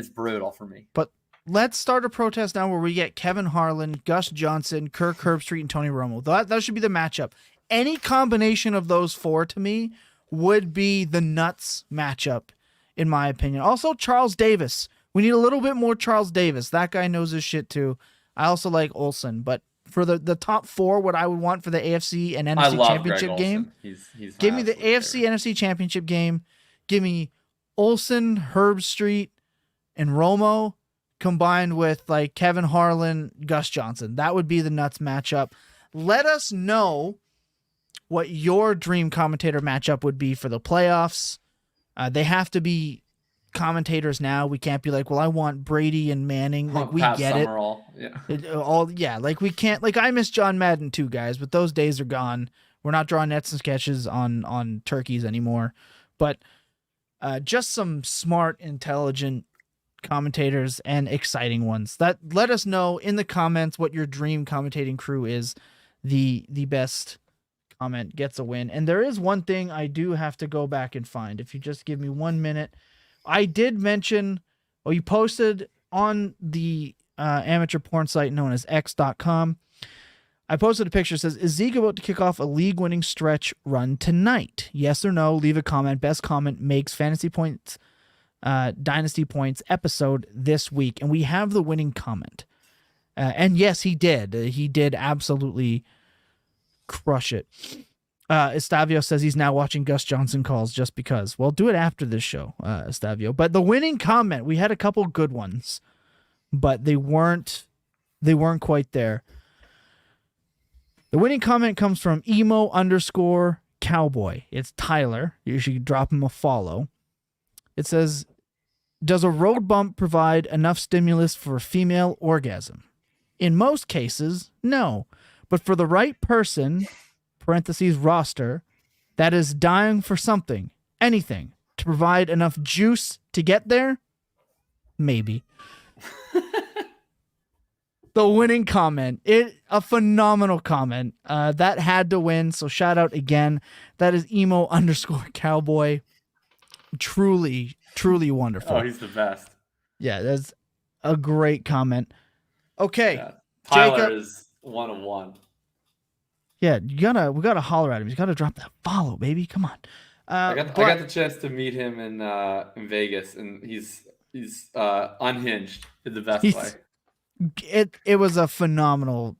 Speaker 3: brutal for me.
Speaker 1: But let's start a protest now where we get Kevin Harlan, Gus Johnson, Kirk Herbstreit, and Tony Romo. That should be the matchup. Any combination of those four to me would be the nuts matchup, in my opinion. Also, Charles Davis. We need a little bit more Charles Davis. That guy knows his shit too. I also like Olsen, but for the top four, what I would want for the AFC and NFC championship game, give me the AFC NFC championship game. Give me Olsen, Herbstreit, and Romo combined with like Kevin Harlan, Gus Johnson. That would be the nuts matchup. Let us know what your dream commentator matchup would be for the playoffs. They have to be commentators now. We can't be like, well, I want Brady and Manning. Like, we get
Speaker 3: Summerall.
Speaker 1: it. Like, we can't. Like, I miss John Madden too, guys, but those days are gone. We're not drawing nets and sketches on turkeys anymore. But just some smart, intelligent commentators and exciting ones. That let us know in the comments what your dream commentating crew is. The best comment gets a win. And there is one thing I do have to go back and find. If you just give me 1 minute. I did mention, you posted on the amateur porn site known as x.com. I posted a picture that says, is Zeke about to kick off a league-winning stretch run tonight? Yes or no? Leave a comment. Best comment makes Fantasy Points, Dynasty Points episode this week. And we have the winning comment. And yes, he did. He did absolutely crush it. Estavio says he's now watching Gus Johnson calls just because. Well, do it after this show, Estavio. But the winning comment, we had a couple good ones, but they weren't quite there. The winning comment comes from emo_cowboy. It's Tyler. You should drop him a follow. It says, does a road bump provide enough stimulus for a female orgasm? In most cases, no. But for the right person, parentheses roster, that is dying for something, anything, to provide enough juice to get there, maybe. The winning comment. A phenomenal comment. That had to win. So shout out again. That is emo_cowboy. Truly, truly wonderful.
Speaker 3: Oh, he's the best.
Speaker 1: Yeah, that's a great comment. Okay.
Speaker 3: Yeah. Tyler
Speaker 1: Jacob
Speaker 3: is 1 of 1.
Speaker 1: Yeah, we gotta holler at him. He's gotta drop that follow, baby. Come on.
Speaker 3: I got the chance to meet him in Vegas, and he's unhinged in the best way.
Speaker 1: It was a phenomenal.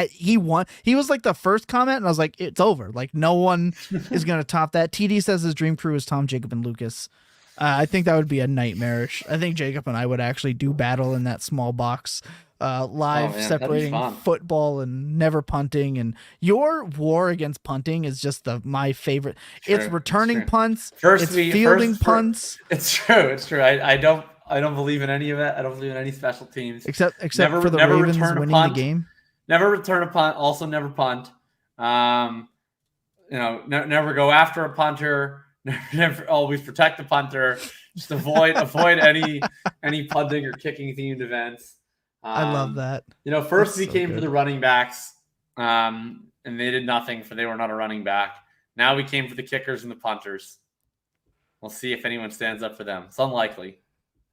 Speaker 1: He won. He was like the first comment, and I was like, it's over. Like no one is gonna top that. TD says his dream crew is Tom, Jacob, and Lucas. I think that would be a nightmarish. I think Jacob and I would actually do battle in that small box. Live separating football and never punting, and your war against punting is just my favorite. True, it's returning punts, it's fielding punts.
Speaker 3: It's true. I don't believe in any of it. I don't believe in any special teams
Speaker 1: except for the Ravens winning the game.
Speaker 3: Never return a punt. Also, never punt. Never go after a punter. Never always protect the punter. Just avoid any punting or kicking themed events.
Speaker 1: I love that.
Speaker 3: First we came for the running backs, and they did nothing, for they were not a running back. Now we came for the kickers and the punters. We'll see if anyone stands up for them. It's unlikely.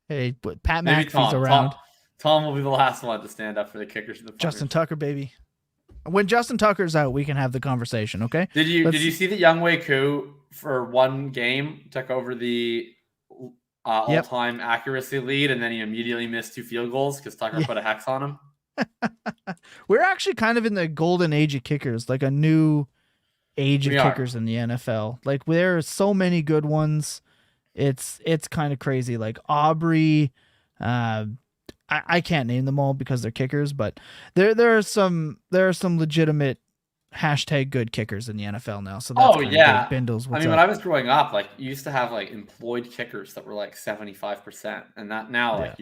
Speaker 1: Hey, but Pat McAfee's around.
Speaker 3: Tom will be the last one to stand up for the kickers and the punters.
Speaker 1: Justin Tucker, baby. When Justin Tucker's out, we can have the conversation, okay?
Speaker 3: Did you see that Younghoe Koo for one game took over the all-time accuracy lead, and then he immediately missed 2 field goals because Tucker put a hex on him?
Speaker 1: We're actually kind of in the golden age of kickers, like a new age of kickers in the NFL. Like there are so many good ones. It's kind of crazy. Like Aubrey, I can't name them all because they're kickers, but there are some legitimate hashtag good kickers in the NFL now. So that's Bindles.
Speaker 3: When I was growing up, like you used to have like employed kickers that were like 75%, and that now like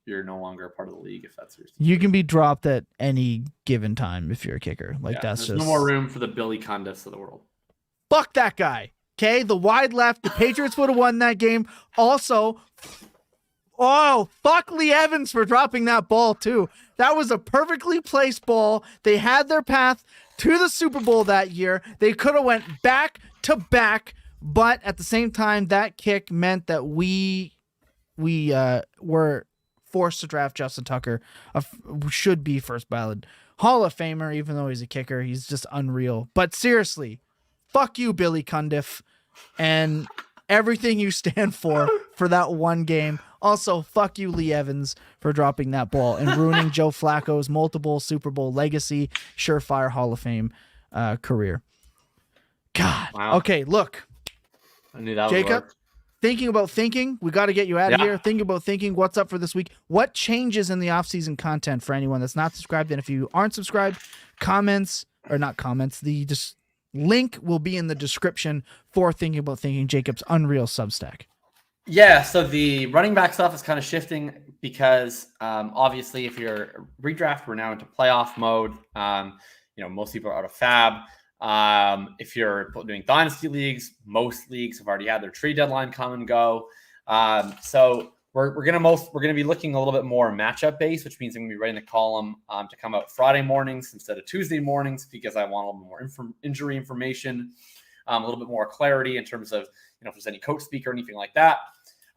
Speaker 3: you're no longer a part of the league if that's your team.
Speaker 1: You can be dropped at any given time if you're a kicker. Like that's
Speaker 3: there's no more room for the Billy Cundiffs of the world.
Speaker 1: Fuck that guy. Okay, the wide left. The Patriots would have won that game. Also, fuck Lee Evans for dropping that ball too. That was a perfectly placed ball. They had their path to the Super Bowl that year. They could have went back to back, but at the same time, that kick meant that we were forced to draft Justin Tucker. Should be first ballot Hall of Famer, even though he's a kicker. He's just unreal. But seriously, fuck you, Billy Cundiff, and everything you stand for that one game. Also, fuck you, Lee Evans, for dropping that ball and ruining Joe Flacco's multiple Super Bowl legacy, surefire Hall of Fame career. God. Wow. Okay, look.
Speaker 3: I knew that
Speaker 1: Jacob, thinking about thinking, we got to get you out of here. Thinking about thinking, what's up for this week? What changes in the offseason content for anyone that's not subscribed? And if you aren't subscribed, the link will be in the description for Thinking About Thinking, Jacob's Unreal Substack.
Speaker 3: Yeah, so the running back stuff is kind of shifting because obviously if you're redraft, we're now into playoff mode. Most people are out of fab. If you're doing dynasty leagues, most leagues have already had their trade deadline come and go. So we're gonna be looking a little bit more matchup based, which means I'm gonna be writing the column to come out Friday mornings instead of Tuesday mornings because I want a little more injury information, a little bit more clarity in terms of if there's any coach speak or anything like that.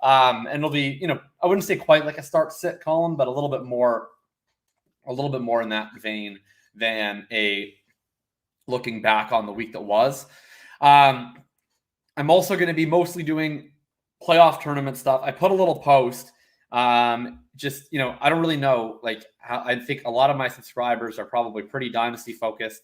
Speaker 3: And it'll be I wouldn't say quite like a start sit column, but a little bit more in that vein than a looking back on the week that was. I'm also going to be mostly doing playoff tournament stuff. I put a little post. I don't really know how. I think a lot of my subscribers are probably pretty dynasty focused.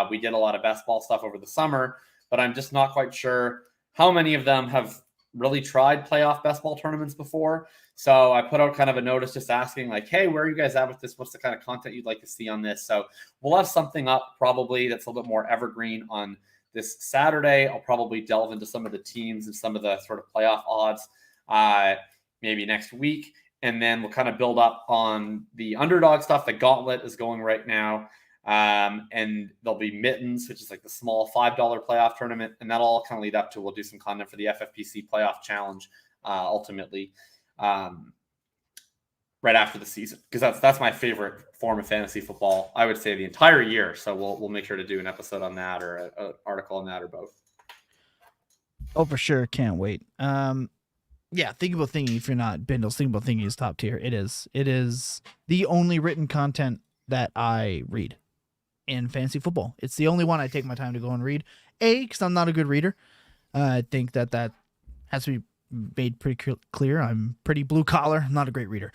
Speaker 3: We did a lot of best ball stuff over the summer, but I'm just not quite sure how many of them have really tried playoff best ball tournaments before. So I put out kind of a notice just asking hey, where are you guys at with this? What's the kind of content you'd like to see on this? So we'll have something up probably that's a little bit more evergreen on this Saturday. I'll probably delve into some of the teams and some of the sort of playoff odds maybe next week. And then we'll kind of build up on the underdog stuff. The gauntlet is going right now. And there'll be mittens, which is like the small $5 playoff tournament. And that'll all kind of lead up to, we'll do some content for the FFPC playoff challenge ultimately.
Speaker 2: right after the season, because that's my favorite form of fantasy football, I would say, the entire year. So we'll make sure to do an episode on that, or an article on that, or both.
Speaker 1: Oh, for sure. Can't wait. Yeah, Think About Thinking, if you're not Bindles, Think About Thinking is top tier. It is the only written content that I read in fantasy football. It's the only one I take my time to go and read. Because I'm not a good reader. I think that has to be made pretty clear. I'm pretty blue collar. I'm not a great reader.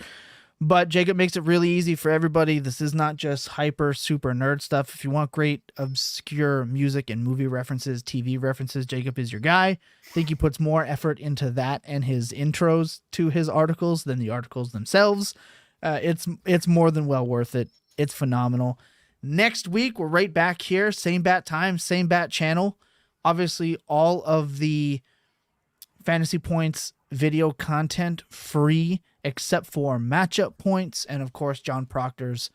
Speaker 1: But Jacob makes it really easy for everybody. This is not just hyper super nerd stuff. If you want great obscure music and movie references, TV references, Jacob is your guy. I think he puts more effort into that and his intros to his articles than the articles themselves. It's more than well worth it. It's phenomenal. Next week, we're right back here. Same bat time, same bat channel. Obviously, all of the Fantasy Points video content free, except for matchup points and, of course, John Proctor's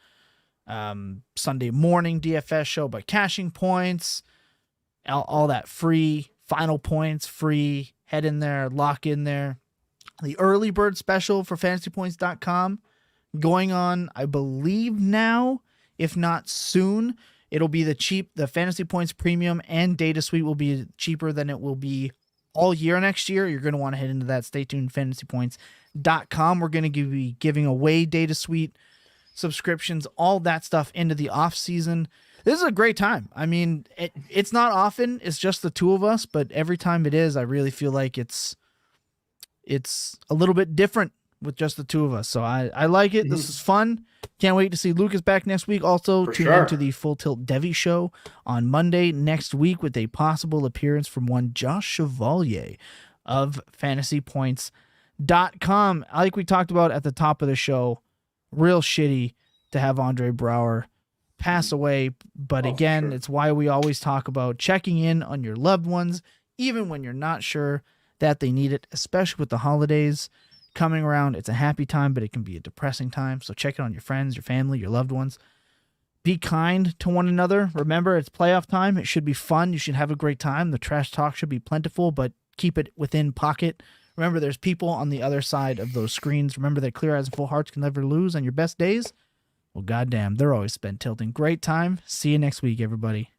Speaker 1: Sunday morning DFS show by Cashing Points. All that free. Final Points free. Head in there, lock in there. The early bird special for fantasypoints.com going on, I believe now, if not soon. It'll be the Fantasy Points Premium and Data Suite will be cheaper than it will be all year next year. You're going to want to head into that. Stay tuned, fantasypoints.com. We're going to be giving away Data Suite subscriptions, all that stuff into the off season. This is a great time. I mean, it's not often. It's just the two of us, but every time it is, I really feel like it's a little bit different with just the two of us. So I like it. This is fun. Can't wait to see Lucas back next week. Also, tune into the Full Tilt Devy show on Monday next week with a possible appearance from one Josh Chevalier of fantasypoints.com. Like we talked about at the top of the show, real shitty to have Andre Brower pass away. But again, it's why we always talk about checking in on your loved ones, even when you're not sure that they need it, especially with the holidays coming around. It's a happy time, but it can be a depressing time. So check it on your friends, your family, your loved ones. Be kind to one another. Remember, it's playoff time. It should be fun. You should have a great time. The trash talk should be plentiful, but keep it within pocket. Remember, there's people on the other side of those screens. Remember that clear eyes and full hearts can never lose on your best days. Well, goddamn, they're always spent tilting. Great time. See you next week, everybody.